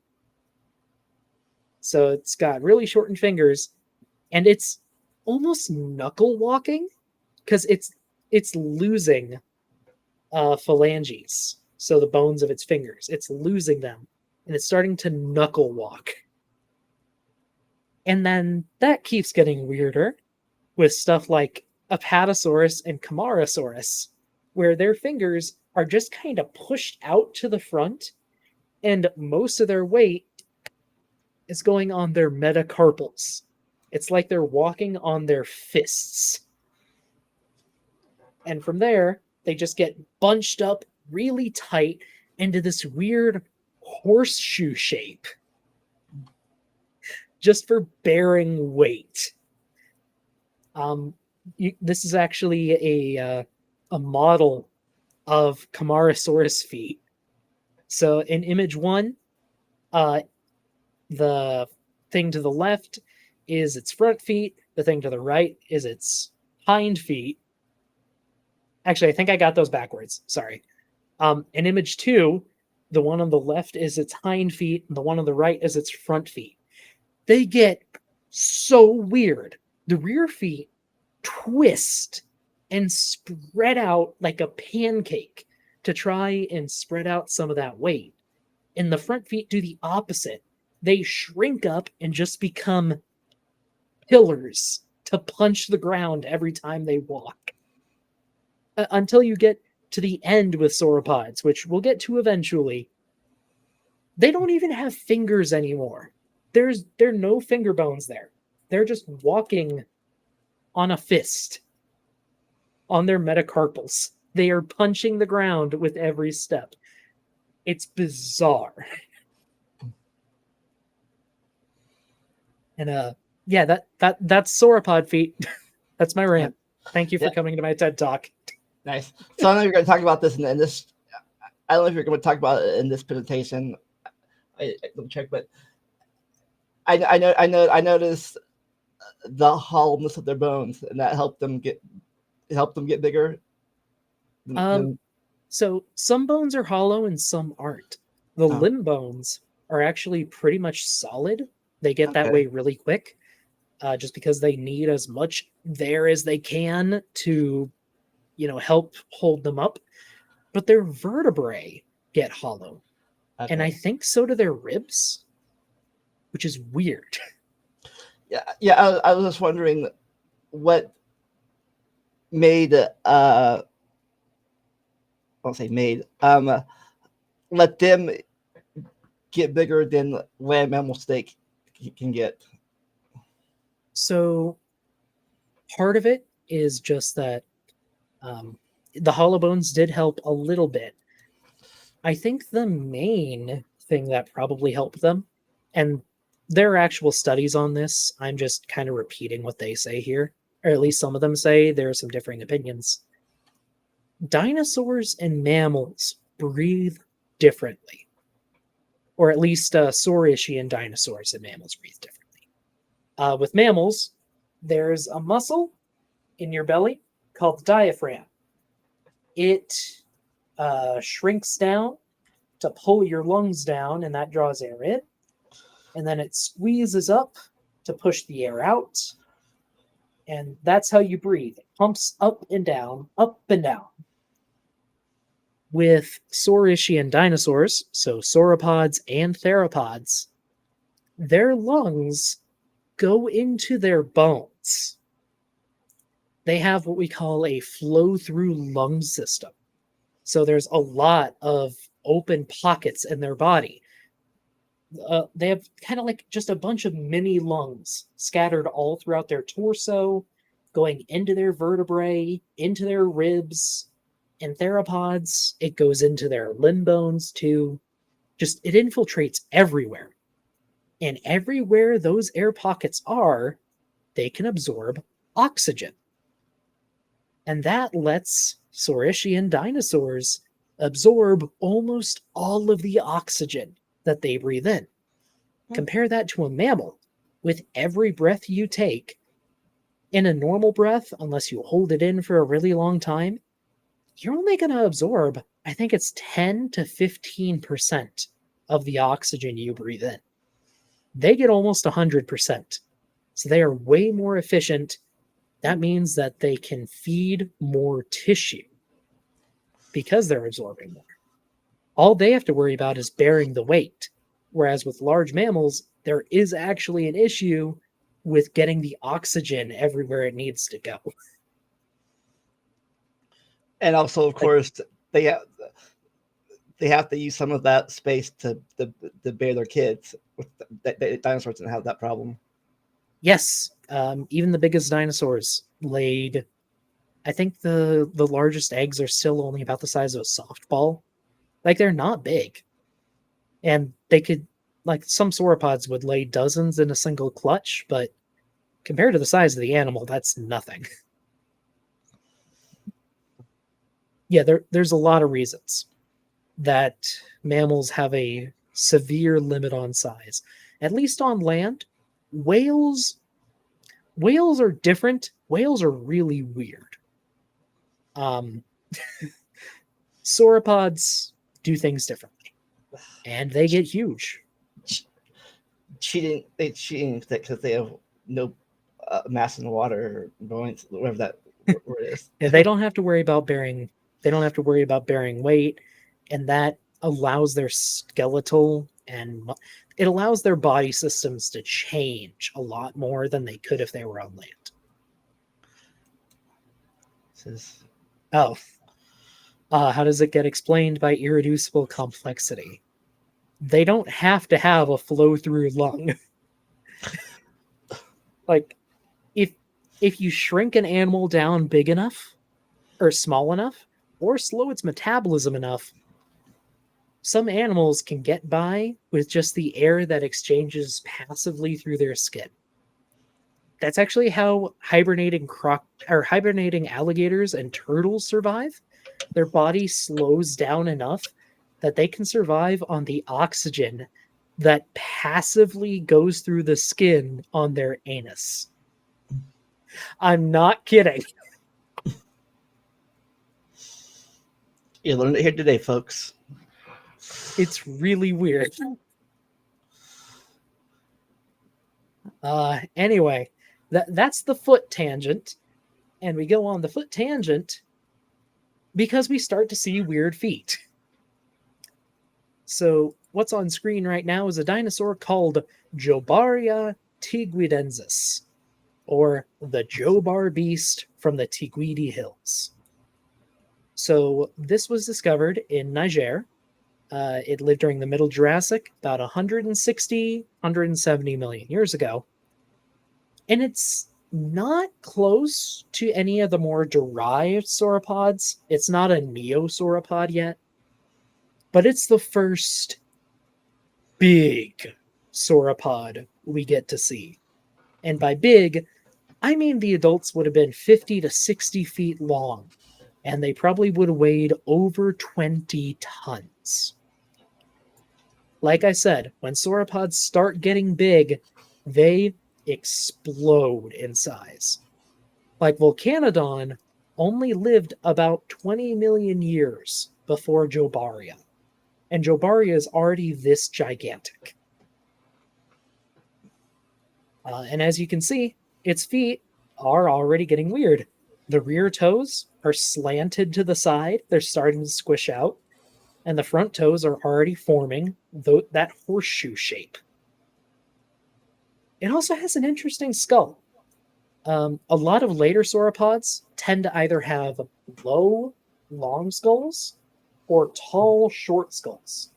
So it's got really shortened fingers, and it's almost knuckle walking because it's losing phalanges, so the bones of its fingers. It's losing them, and it's starting to knuckle walk. And then that keeps getting weirder with stuff like Apatosaurus and Camarasaurus, where their fingers are just kind of pushed out to the front, and most of their weight is going on their metacarpals. It's like they're walking on their fists. And from there, they just get bunched up really tight into this weird horseshoe shape just for bearing weight. This is actually a model of Camarasaurus feet. So in image one, the thing to the left is its front feet. The thing to the right is its hind feet. Actually, I think I got those backwards. Sorry. In image two, the one on the left is its hind feet, and the one on the right is its front feet. They get so weird. The rear feet twist and spread out like a pancake to try and spread out some of that weight. And the front feet do the opposite. They shrink up and just become pillars to punch the ground every time they walk. Until you get to the end with sauropods, which we'll get to eventually. They don't even have fingers anymore. There are no finger bones there. They're just walking on a fist on their metacarpals. They are punching the ground with every step. It's bizarre. And yeah, that's sauropod feet. That's my rant. Thank you for Yeah, coming to my TED Talk. nice. So I know you're going to talk about this in this. I don't know if you're going to talk about it in this presentation. I don't check, but I noticed the hollowness of their bones, and that helped them get bigger. Um, so some bones are hollow and some aren't. The Oh, limb bones are actually pretty much solid. They get that okay. way really quick, just because they need as much there as they can to, help hold them up. But their vertebrae get hollow, and I Okay. think so do their ribs, which is weird. Yeah. I was just wondering what made I'll say made let them get bigger than land mammal steak can get? So part of it is just that um, the hollow bones did help a little bit. I think the main thing that probably helped them, and there are actual studies on this, I'm just kind of repeating what they say here, or at least some of them say. There are some differing opinions. Dinosaurs and mammals breathe differently, or at least Saurischian dinosaurs and mammals breathe differently. With mammals, there's a muscle in your belly called the diaphragm. It shrinks down to pull your lungs down, and that draws air in. And then it squeezes up to push the air out. And that's how you breathe. It pumps up and down, up and down. With Saurischian dinosaurs, so sauropods and theropods, their lungs go into their bones. They have what we call a flow-through lung system. So there's a lot of open pockets in their body. They have kind of like just a bunch of mini lungs scattered all throughout their torso, going into their vertebrae, into their ribs. In theropods, it goes into their limb bones too. Just it infiltrates everywhere. And everywhere those air pockets are, they can absorb oxygen. And that lets Saurischian dinosaurs absorb almost all of the oxygen that they breathe in. Compare that to a mammal. With every breath you take, in a normal breath, unless you hold it in for a really long time, you're only going to absorb, I think it's 10 to 15% of the oxygen you breathe in. They get almost 100%. So they are way more efficient. That means that they can feed more tissue because they're absorbing more. All they have to worry about is bearing the weight. Whereas with large mammals, there is actually an issue with getting the oxygen everywhere it needs to go. And also, of course, they have they have to use some of that space to bear their kids. The dinosaurs didn't have that problem. Yes, even the biggest dinosaurs laid. I think the largest eggs are still only about the size of a softball. Like they're not big, and they could like some sauropods would lay dozens in a single clutch, but compared to the size of the animal, that's nothing. Yeah, there's a lot of reasons that mammals have a severe limit on size. At least on land, whales are different. Whales are really weird. Sauropods do things differently, and they get huge. Cheating because they have no mass in the water, or buoyancy, whatever that word is. They don't have to worry about bearing. They don't have to worry about bearing weight, and that allows their skeletal and it allows their body systems to change a lot more than they could if they were on land. Oh, how does it get explained by irreducible complexity? They don't have to have a flow-through lung. Like, if you shrink an animal down big enough, or small enough, or slow its metabolism enough, some animals can get by with just the air that exchanges passively through their skin. That's actually how hibernating alligators and turtles survive. Their body slows down enough that they can survive on the oxygen that passively goes through the skin on their anus. I'm not kidding. You learned it here today, folks. It's really weird. Anyway, that's the foot tangent. And we go on the foot tangent because we start to see weird feet. So what's on screen right now is a dinosaur called Jobaria tiguidensis, or the Jobar beast from the Tiguidi Hills. So this was discovered in Niger. It lived during the Middle Jurassic, about 160, 170 million years ago. And it's not close to any of the more derived sauropods. It's not a neosauropod yet, but it's the first big sauropod we get to see. And by big, I mean the adults would have been 50 to 60 feet long, and they probably would have weighed over 20 tons. Like I said, when sauropods start getting big, they explode in size. Like Volcanodon only lived about 20 million years before Jobaria, and Jobaria is already this gigantic. And as you can see, its feet are already getting weird. The rear toes are slanted to the side, they're starting to squish out, and the front toes are already forming that horseshoe shape. It also has an interesting skull. A lot of later sauropods tend to either have low, long skulls or tall, short skulls.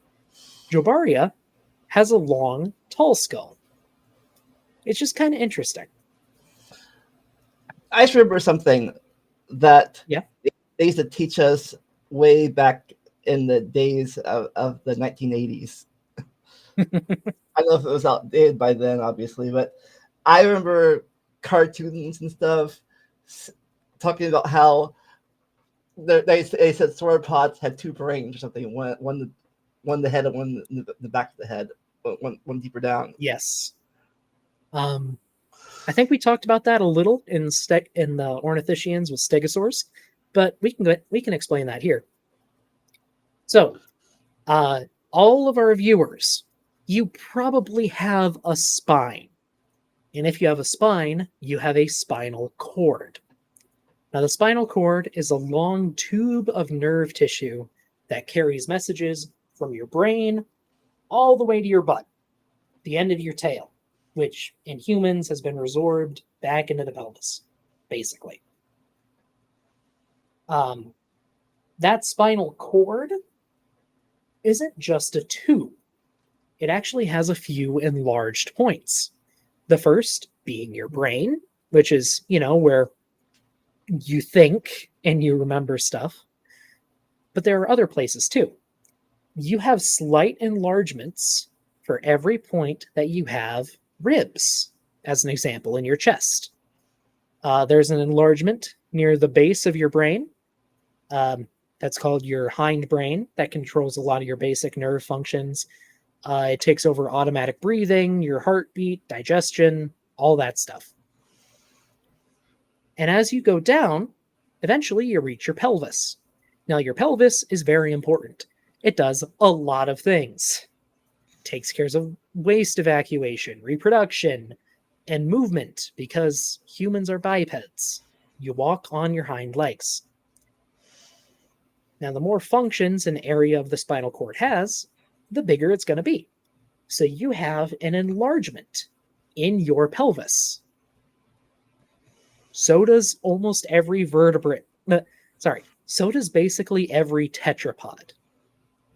Jobaria has a long, tall skull. It's just kind of interesting. I just remember something that Yeah. they used to teach us way back in the days of the 1980s. I don't know if it was outdated by then, obviously, but I remember cartoons and stuff talking about how they said sauropods had two brains or something, one the head and one the back of the head, one deeper down. Yes. I think we talked about that a little in the ornithischians with stegosaurs, but we can explain that here. So, all of our viewers, you probably have a spine. And if you have a spine, you have a spinal cord. Now, the spinal cord is a long tube of nerve tissue that carries messages from your brain all the way to your butt, the end of your tail, which in humans has been resorbed back into the pelvis, basically. That spinal cord isn't just a tube. It actually has a few enlarged points. The first being your brain, which is, where you think and you remember stuff. But there are other places too. You have slight enlargements for every point that you have ribs, as an example, in your chest. There's an enlargement near the base of your brain. That's called your hindbrain. That controls a lot of your basic nerve functions. It takes over automatic breathing, your heartbeat, digestion, all that stuff. And as you go down, eventually you reach your pelvis. Now, your pelvis is very important. It does a lot of things. It takes care of waste evacuation, reproduction, and movement, because humans are bipeds. You walk on your hind legs. Now, the more functions an area of the spinal cord has, the bigger it's going to be. So you have an enlargement in your pelvis. So does almost every vertebrate. So does basically every tetrapod.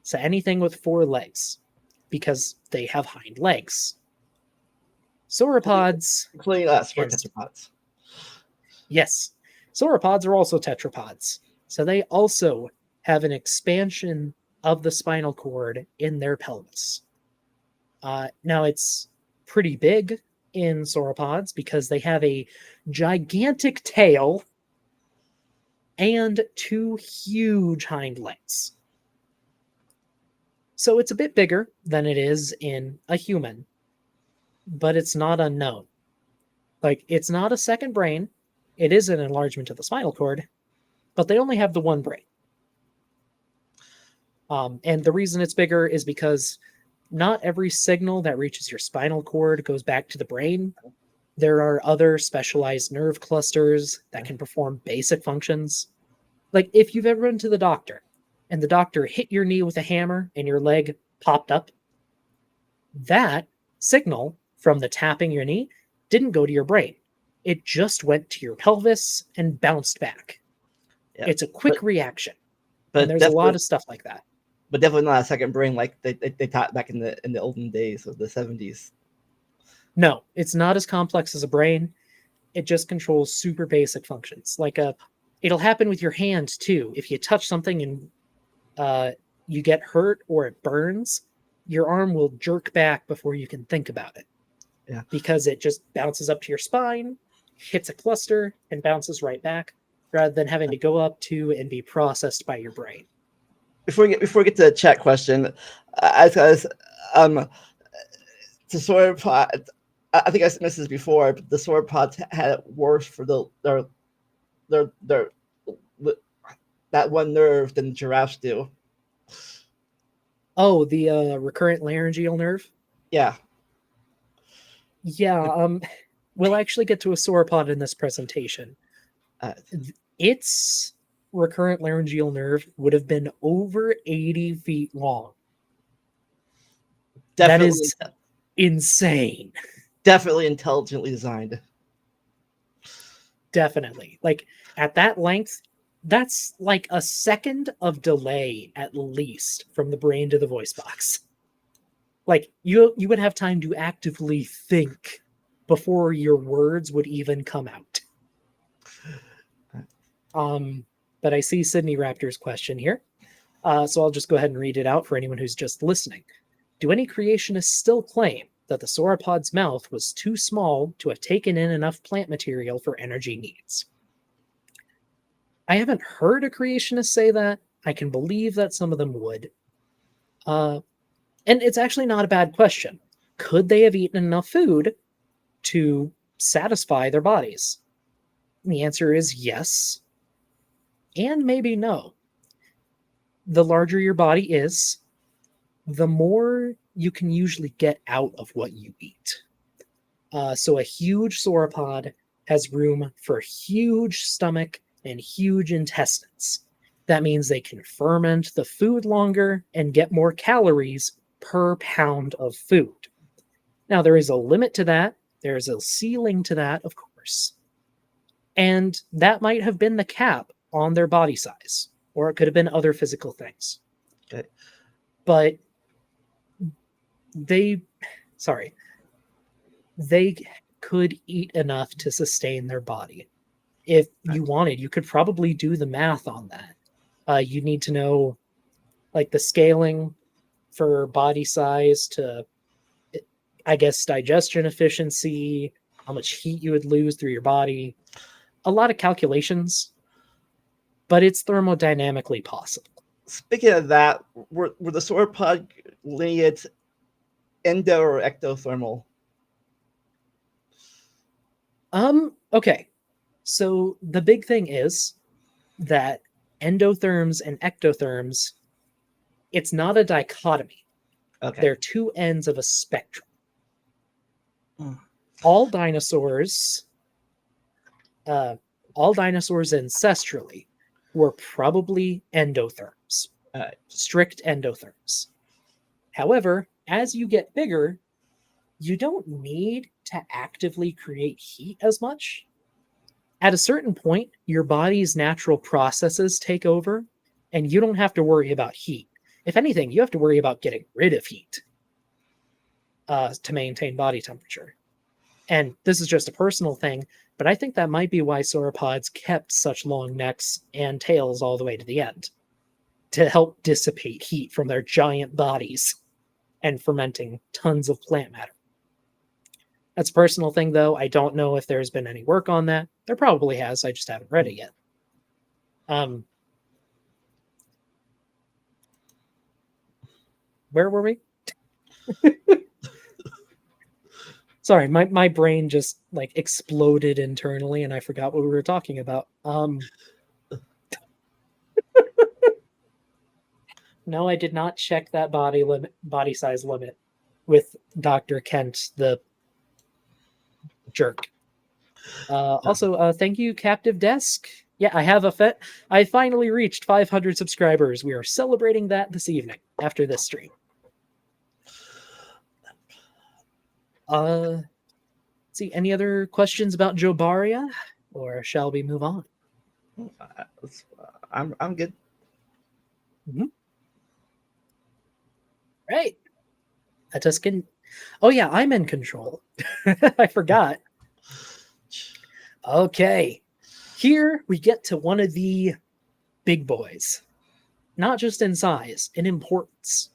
So anything with 4 legs, because they have hind legs. Sauropods, including us, for tetrapods. Yes, sauropods are also tetrapods. So they also have an expansion of the spinal cord in their pelvis. Now, it's pretty big in sauropods because they have a gigantic tail and 2 huge hind legs. So it's a bit bigger than it is in a human, but it's not unknown. Like, it's not a second brain. It is an enlargement of the spinal cord, but they only have the one brain. And the reason it's bigger is because not every signal that reaches your spinal cord goes back to the brain. There are other specialized nerve clusters that can perform basic functions. Like, if you've ever been to the doctor and the doctor hit your knee with a hammer and your leg popped up, that signal from the tapping your knee didn't go to your brain. It just went to your pelvis and bounced back. Yeah, it's a quick reaction. And there's a lot of stuff like that. but definitely not a second brain like they taught back in the olden days of the 70s. No, it's not as complex as a brain. It just controls super basic functions. It'll happen with your hand too. If you touch something and you get hurt or it burns, your arm will jerk back before you can think about it. Yeah. Because it just bounces up to your spine, hits a cluster, and bounces right back, rather than having to go up to and be processed by your brain. Before we get to the chat question, as the sauropod, I think I missed this before, but the sauropods had it worse for their that one nerve than giraffes do. Oh, the recurrent laryngeal nerve? Yeah. Yeah, we'll actually get to a sauropod in this presentation. Uh, Its recurrent laryngeal nerve would have been over 80 feet long. That is insane. Definitely intelligently designed. Definitely. Like at that length, that's like a second of delay at least from the brain to the voice box. Like you would have time to actively think before your words would even come out. But I see Sydney Raptor's question here. So I'll just go ahead and read it out for anyone who's just listening. Do any creationists still claim that the sauropod's mouth was too small to have taken in enough plant material for energy needs? I haven't heard a creationist say that. I can believe that some of them would. And it's actually not a bad question. Could they have eaten enough food to satisfy their bodies? And the answer is yes, and maybe no. The larger your body is, the more you can usually get out of what you eat. So a huge sauropod has room for a huge stomach and huge intestines. That means they can ferment the food longer and get more calories per pound of food. Now, there is a limit to that. There's a ceiling to that, of course. And that might have been the cap on their body size, or it could have been other physical things. Okay. But they could eat enough to sustain their body. If you wanted, you could probably do the math on that. You need to know like the scaling for body size to, I guess, digestion efficiency, how much heat you would lose through your body. A lot of calculations, but it's thermodynamically possible. Speaking of that, were the sauropod lineage endo or ectothermal? Okay. So the big thing is that endotherms and ectotherms, it's not a dichotomy. Okay. They're two ends of a spectrum. All dinosaurs ancestrally were probably endotherms, strict endotherms. However, as you get bigger, you don't need to actively create heat as much. At a certain point, your body's natural processes take over, and you don't have to worry about heat. If anything, you have to worry about getting rid of heat to maintain body temperature. And this is just a personal thing, but I think that might be why sauropods kept such long necks and tails all the way to the end, to help dissipate heat from their giant bodies and fermenting tons of plant matter. That's a personal thing, though. I don't know if there's been any work on that. There probably has. I just haven't read it yet. Where were we? Sorry, my brain just like exploded internally, and I forgot what we were talking about. No, I did not check that body size limit with Dr. Kent, the jerk. Also, thank you, Captive Desk. Yeah, I have I finally reached 500 subscribers. We are celebrating that this evening after this stream. See, any other questions about Jobaria, or shall we move on? I'm good. Mm-hmm. Right. I just can. Oh yeah, I'm in control. I forgot. Okay. Here we get to one of the big boys, not just in size, in importance.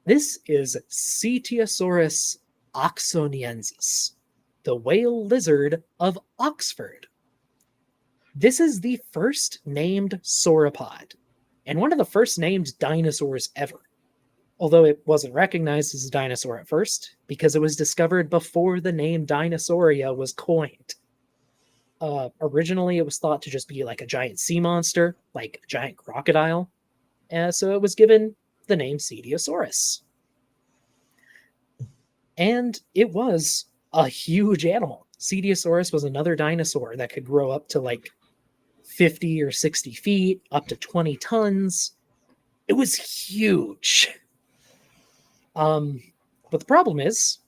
This is Cetiosaurus oxoniensis, the whale lizard of Oxford. This is the first named sauropod, and one of the first named dinosaurs ever. Although it wasn't recognized as a dinosaur at first, because it was discovered before the name Dinosauria was coined. Originally, it was thought to just be like a giant sea monster, like a giant crocodile, so it was given the name Cetiosaurus. And it was a huge animal. Cetiosaurus was another dinosaur that could grow up to like 50 or 60 feet, up to 20 tons. It was huge. But the problem is,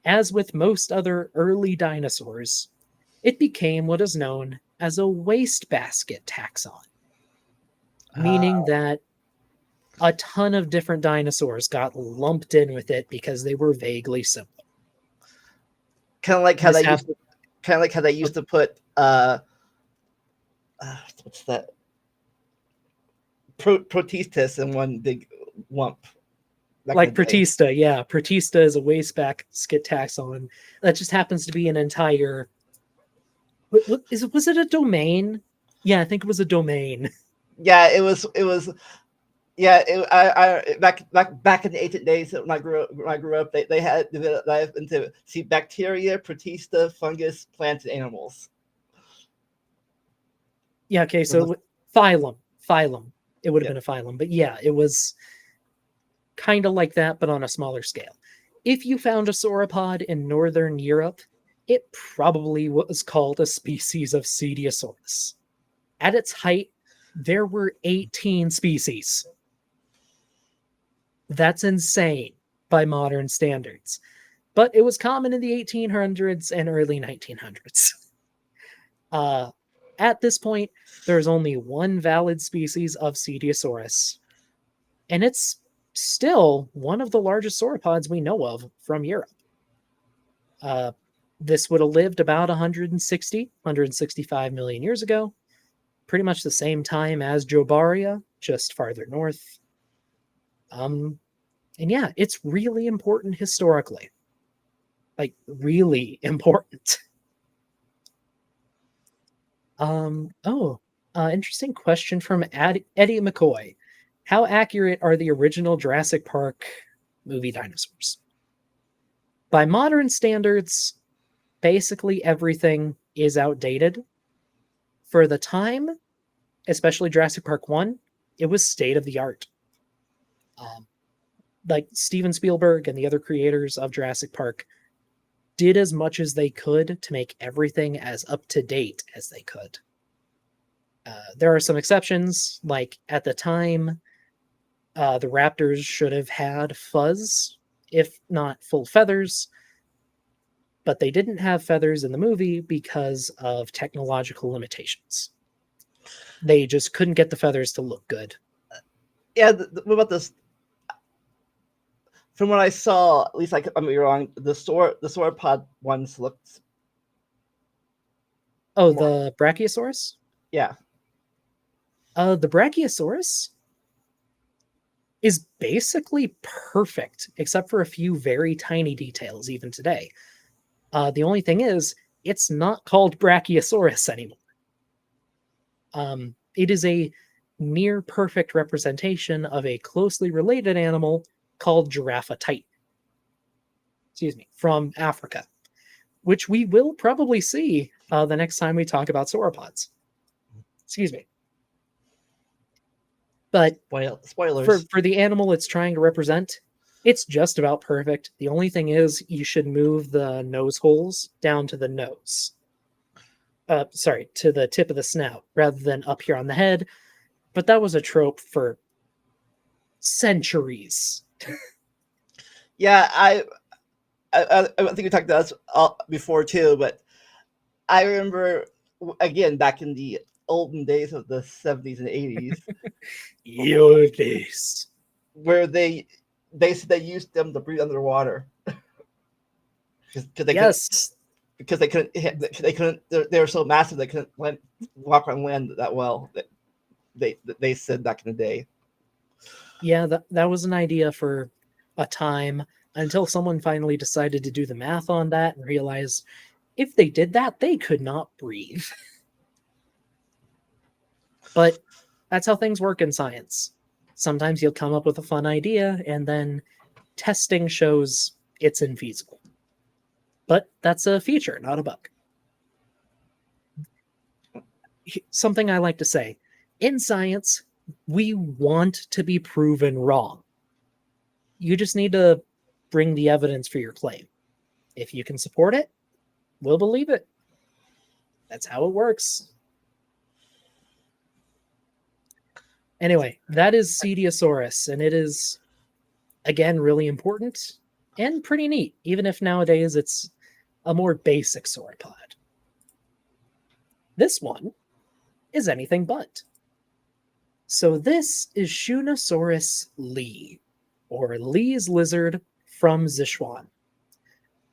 as with most other early dinosaurs, it became what is known as a wastebasket taxon, meaning that a ton of different dinosaurs got lumped in with it because they were vaguely similar. Kind of like how This they used happened. to, kind of like how they used to put what's that? Protistus in one big lump. Back in Like the day. Protista, yeah. Protista is a wastebasket taxon that just happens to be an entire. Was it a domain? Yeah, I think it was a domain. Yeah, it was. It was. Yeah, back in the ancient days when I grew up, they had divided into see bacteria, protista, fungus, plants, and animals. Yeah, okay, So so phylum. It would have yeah, been a phylum, but yeah, it was kind of like that, but on a smaller scale. If you found a sauropod in northern Europe, it probably was called a species of Cetiosaurus. At its height, there were 18 species. That's insane by modern standards. But it was common in the 1800s and early 1900s. At this point, there's only one valid species of Cetiosaurus, and it's still one of the largest sauropods we know of from Europe. Uh, this would have lived about 160, 165 million years ago, pretty much the same time as Jobaria, just farther north. And yeah, it's really important historically. Like, really important. Interesting question from Eddie McCoy. How accurate are the original Jurassic Park movie dinosaurs? By modern standards, basically everything is outdated. For the time, especially Jurassic Park 1, it was state of the art. Like Steven Spielberg and the other creators of Jurassic Park did as much as they could to make everything as up to date as they could. There are some exceptions, like at the time, the raptors should have had fuzz, if not full feathers, but they didn't have feathers in the movie because of technological limitations. They just couldn't get the feathers to look good. yeah. What about this? From what I saw, at least I might be wrong. The sauropod ones looked Oh, more. the Brachiosaurus? Yeah, The Brachiosaurus is basically perfect, except for a few very tiny details, even today. The only thing is, it's not called Brachiosaurus anymore. It is a near perfect representation of a closely related animal called Giraffatitan. Excuse me, from Africa, which we will probably see the next time we talk about sauropods. Excuse me. But spoilers. for the animal it's trying to represent, it's just about perfect. The only thing is you should move the nose holes down to the nose. Sorry, to the tip of the snout rather than up here on the head. But that was a trope for centuries. Yeah, I think we talked about this before too, but I remember again back in the olden days of the 70s and 80s Your face. where they they said they used them to breathe underwater because they couldn't Yes. because they couldn't they were so massive they couldn't walk on land that well. They said back in the day. Yeah, that was an idea for a time until someone finally decided to do the math on that and realized if they did that, they could not breathe. But that's how things work in science. Sometimes you'll come up with a fun idea and then testing shows it's infeasible. But that's a feature, not a bug. Something I like to say in science, we want to be proven wrong. You just need to bring the evidence for your claim. If you can support it, we'll believe it. That's how it works. Anyway, that is Cediosaurus, and it is, again, really important and pretty neat, even if nowadays it's a more basic sauropod. This one is anything but. So this is Shunosaurus Li, or Li's lizard from Sichuan.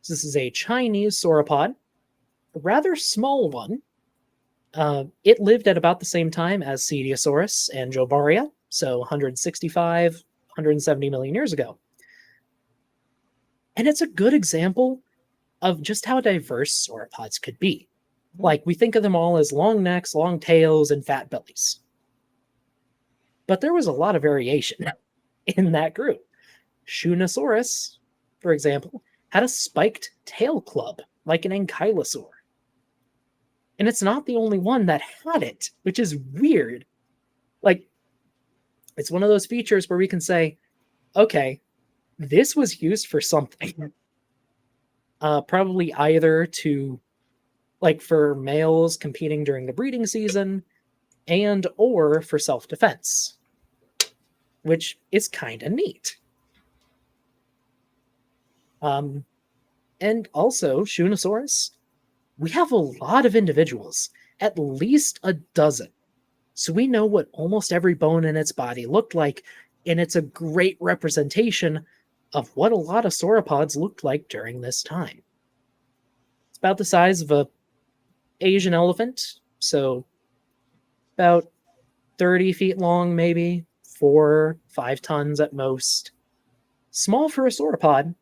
So this is a Chinese sauropod, a rather small one. It lived at about the same time as Cediosaurus and Jobaria, so 165, 170 million years ago. And it's a good example of just how diverse sauropods could be. Like, we think of them all as long necks, long tails, and fat bellies. But there was a lot of variation in that group. Shunosaurus, for example, had a spiked tail club, like an ankylosaur. And it's not the only one that had it, which is weird. Like, it's one of those features where we can say, okay, this was used for something. Probably either to, like, for males competing during the breeding season, and or for self-defense, which is kind of neat. And also, Shunosaurus, we have a lot of individuals, at least a dozen. So we know what almost every bone in its body looked like, and it's a great representation of what a lot of sauropods looked like during this time. It's about the size of a Asian elephant, so about 30 feet long, maybe 4-5 tons at most. Small for a sauropod,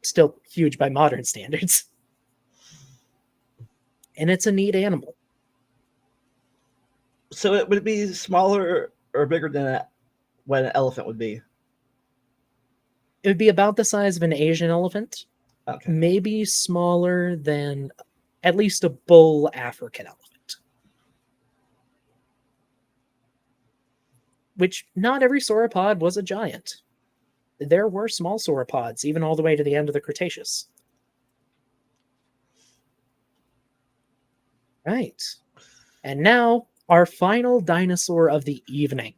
still huge by modern standards. And it's a neat animal. So it would be smaller or bigger than what an elephant would be. It would be about the size of an Asian elephant, Okay. maybe smaller than at least a bull African elephant. Which not every sauropod was a giant. There were small sauropods, even all the way to the end of the Cretaceous. Right. And now, our final dinosaur of the evening.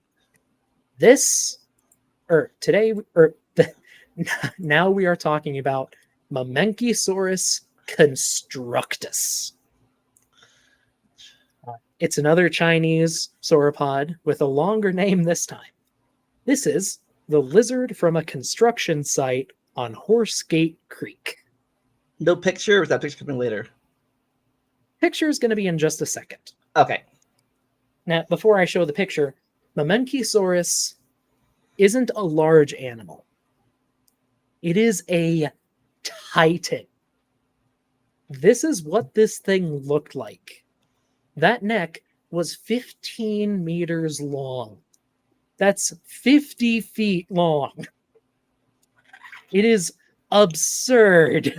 Now we are talking about Mamenchisaurus constructus. It's another Chinese sauropod with a longer name this time. This is the lizard from a construction site on Horsegate Creek. No picture, or is that picture coming later? Picture is going to be in just a second. Okay. Now, before I show the picture, Mamenchisaurus isn't a large animal. It is a titan. This is what this thing looked like. That neck was 15 meters long. That's 50 feet long. It is absurd.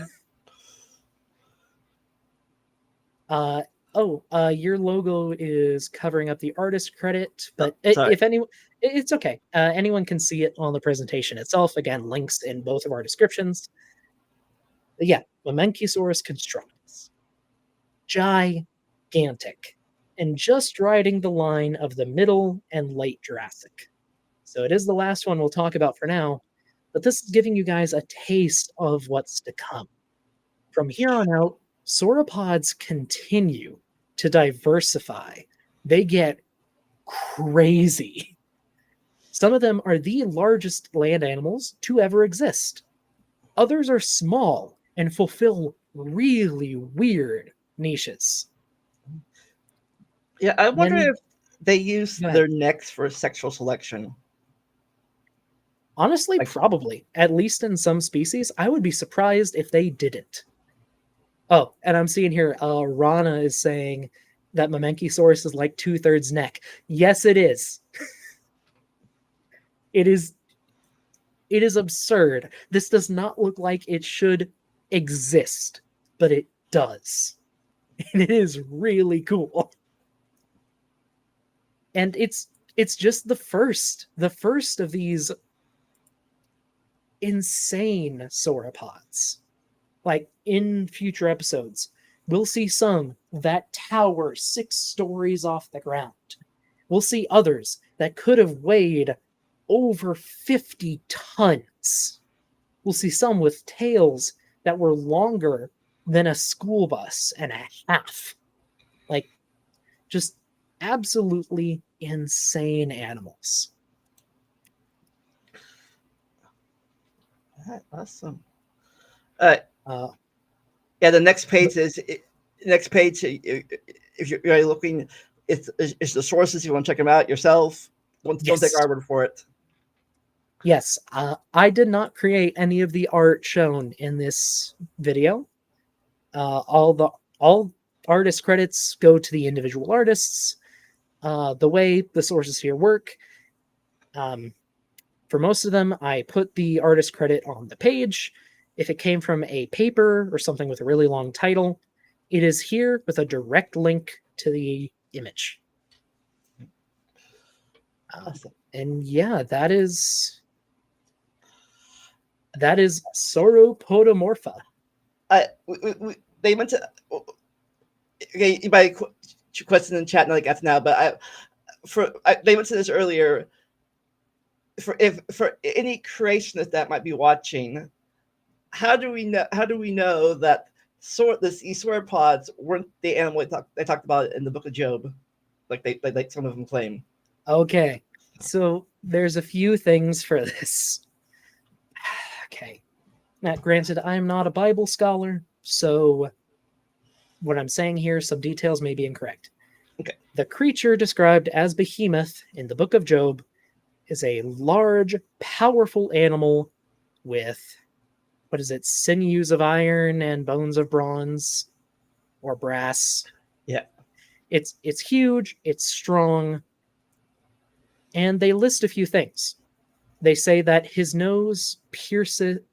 Your logo is covering up the artist credit, but if anyone, it's okay. Anyone can see it on the presentation itself. Again, links in both of our descriptions. But yeah, Mamenchisaurus constructus. Gigantic. And just riding the line of the middle and late Jurassic. So it is the last one we'll talk about for now, but this is giving you guys a taste of what's to come. From here on out, sauropods continue to diversify. They get crazy. Some of them are the largest land animals to ever exist. Others are small and fulfill really weird niches. Yeah, I wonder Many, if they use go ahead. their necks for sexual selection. Honestly, Like, probably. At least in some species, I would be surprised if they didn't. Oh, and I'm seeing here, Rana is saying that Mamenchisaurus is like 2/3 neck. Yes, it is. It is. It is absurd. This does not look like it should exist, but it does. And it is really cool. And it's just the first of these insane sauropods. Like in future episodes, we'll see some that tower 6 stories off the ground. We'll see others that could have weighed over 50 tons. We'll see some with tails that were longer than a school bus and a half. Like, just absolutely insane animals. awesome. Uh, Uh, yeah, the next but page is next page. If you're looking, it's the sources. You want to check them out yourself. Don't take yes, our word for it. yes, I did not create any of the art shown in this video. All artist credits go to the individual artists. The way the sources here work, um, for most of them, I put the artist credit on the page. If it came from a paper or something with a really long title, it is here with a direct link to the image. Awesome. And yeah, that is Sauropodomorpha. They meant to. Okay, you might question in chat, not like that's now, but they mentioned this earlier. For any creationist that might be watching, how do we know that these sauropods weren't the animal they talked about in the Book of Job, like some of them claim? Okay, so there's a few things for this. Okay, now granted, I'm not a Bible scholar, so what I'm saying here, some details may be incorrect. Okay. The creature described as Behemoth in the Book of Job is a large, powerful animal with, what is it, sinews of iron and bones of bronze or brass. Yeah. It's huge, it's strong, and they list a few things. They say that his nose pierceth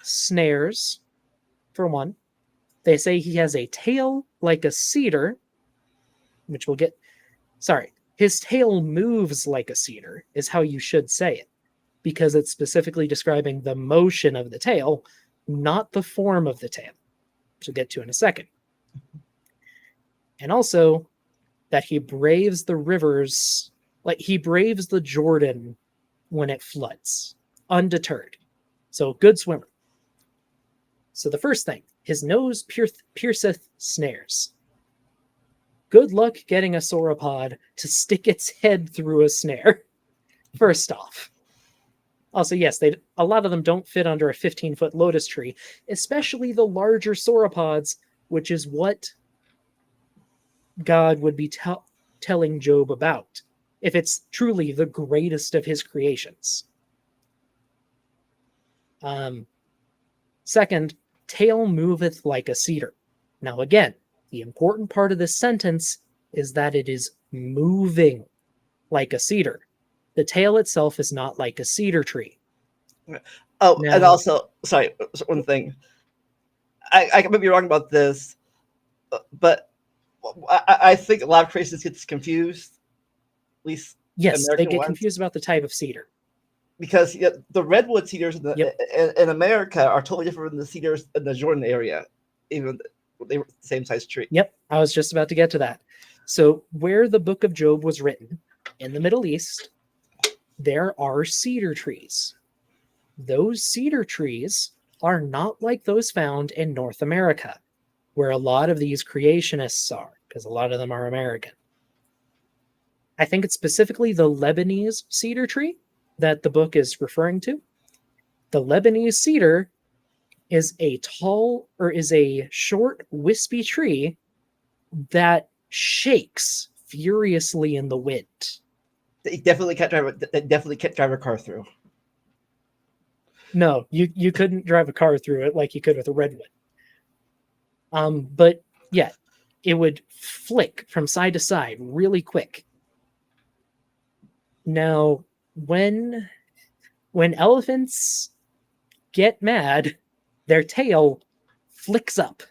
snares, for one. They say he has a tail like a cedar, which we'll get. Sorry, his tail moves like a cedar, is how you should say it, because it's specifically describing the motion of the tail, not the form of the tail, which we'll get to in a second. And also that he braves the rivers, like he braves the Jordan when it floods, undeterred. So, good swimmer. So, the first thing, his nose pierceth snares. Good luck getting a sauropod to stick its head through a snare, first off. Also, yes, a lot of them don't fit under a 15-foot lotus tree, especially the larger sauropods, which is what God would be telling Job about, if it's truly the greatest of his creations. Second, tail moveth like a cedar. Now again, the important part of this sentence is that it is moving like a cedar. The tail itself is not like a cedar tree. Oh, and Now, also, sorry, one thing. I might be wrong about this, but I think a lot of creationists get confused, at least yes, they American get ones, confused about the type of cedar. because the redwood cedars Yep. in America are totally different from the cedars in the Jordan area, even they were the same size tree. Yep, I was just about to get to that. So, where the book of Job was written, in the Middle East, there are cedar trees. Those cedar trees are not like those found in North America, where a lot of these creationists are, because a lot of them are American. I think it's specifically the Lebanese cedar tree that the book is referring to. The Lebanese cedar is a short, wispy tree that shakes furiously in the wind. They definitely can't drive a car through. No, you couldn't drive a car through it like you could with a redwood. But yeah, it would flick from side to side really quick. Now, when elephants get mad, their tail flicks up.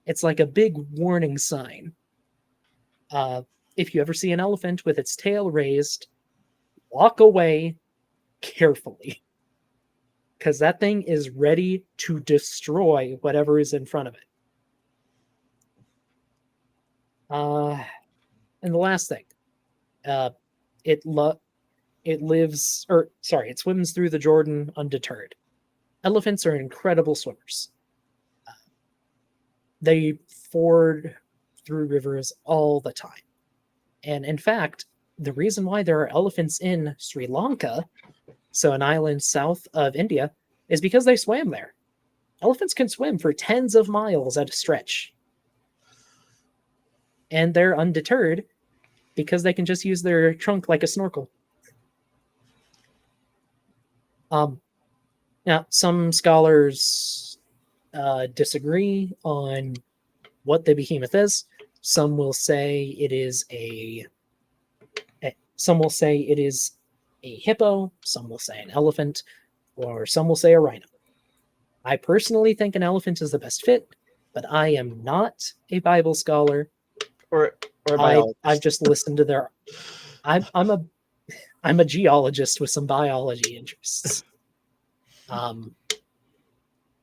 It's like a big warning sign. If you ever see an elephant with its tail raised, walk away carefully, because that thing is ready to destroy whatever is in front of it. And the last thing, it swims through the Jordan undeterred. Elephants are incredible swimmers. They ford through rivers all the time. And in fact, the reason why there are elephants in Sri Lanka, so an island south of India, is because they swam there. Elephants can swim for tens of miles at a stretch. And they're undeterred because they can just use their trunk like a snorkel. Now, some scholars disagree on what the behemoth is. Some will say it is a hippo. Some will say an elephant, or some will say a rhino. I personally think an elephant is the best fit, but I am not a Bible scholar. Or biologist. I've just listened to their. I'm a geologist with some biology interests.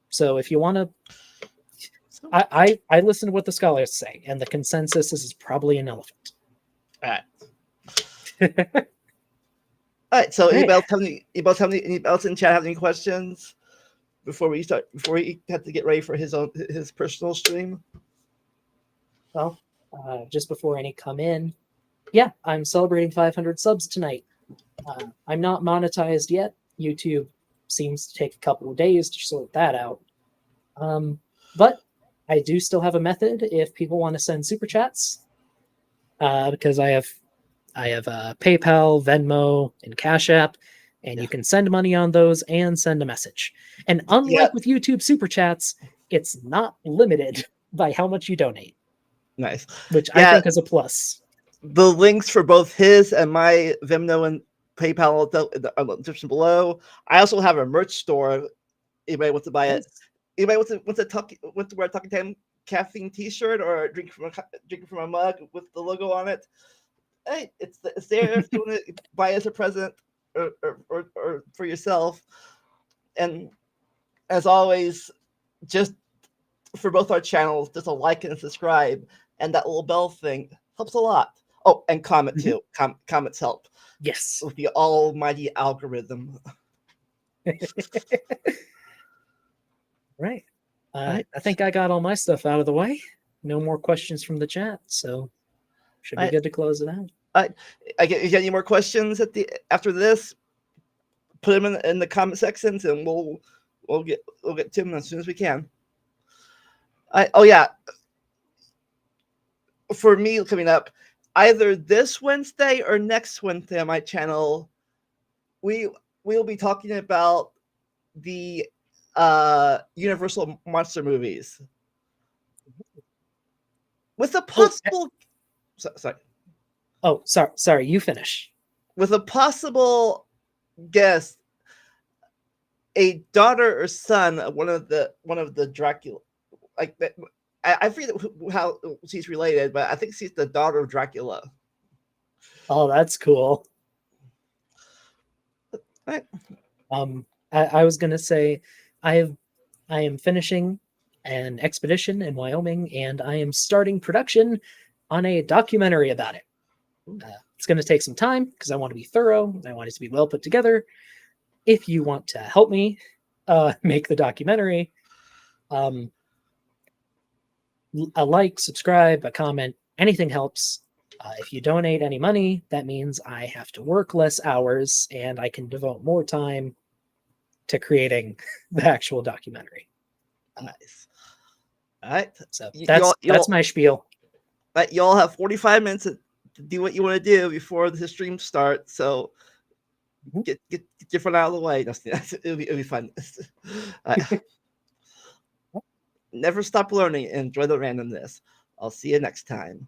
So if you want to, I listen to what the scholars say, and the consensus is probably an elephant. All right. All right. So anybody else in chat have any questions before we start? Before we have to get ready for his personal stream. Well, just before any come in, yeah, I'm celebrating 500 subs tonight. I'm not monetized yet. YouTube seems to take a couple of days to sort that out. But I do still have a method if people want to send super chats, because I have PayPal, Venmo, and Cash App, and you can send money on those and send a message. And unlike with YouTube super chats, it's not limited by how much you donate. Nice. Which I think is a plus. The links for both his and my Venmo and PayPal in the description below. I also have a merch store. Anybody wants to buy it? Anybody wants to wear a Talking Time Caffeine T-shirt or drink from a mug with the logo on it? Hey, it's there if you want to buy as a present or for yourself. And as always, just for both our channels, just a like and a subscribe, and that little bell thing helps a lot. Oh, and comment too. Comments help. Yes. With the almighty algorithm. Right. I think I got all my stuff out of the way. No more questions from the chat, so should be good to close it out. You got any more questions after this? Put them in the comment sections, and we'll get to them as soon as we can. For me, coming up either this Wednesday or next Wednesday on my channel, we'll be talking about the Universal monster movies with a possible. Sorry. Oh, sorry. You finish. With a possible guest, a daughter or son of one of the Dracula, like that. I forget how she's related, but I think she's the daughter of Dracula. Oh, that's cool. Right. I was gonna say, I am finishing an expedition in Wyoming, and I am starting production on a documentary about it. It's going to take some time because I want to be thorough. I want it to be well put together. If you want to help me make the documentary, a like, subscribe, a comment, anything helps. If you donate any money, that means I have to work less hours and I can devote more time to creating the actual documentary. Nice. All right. So You, that's you'll that's you'll my spiel. you'll have 45 minutes to do what you want to do before the stream starts. So Mhm. get your phone out of the way. It'll be fun. All right. Never stop learning and enjoy the randomness. I'll see you next time.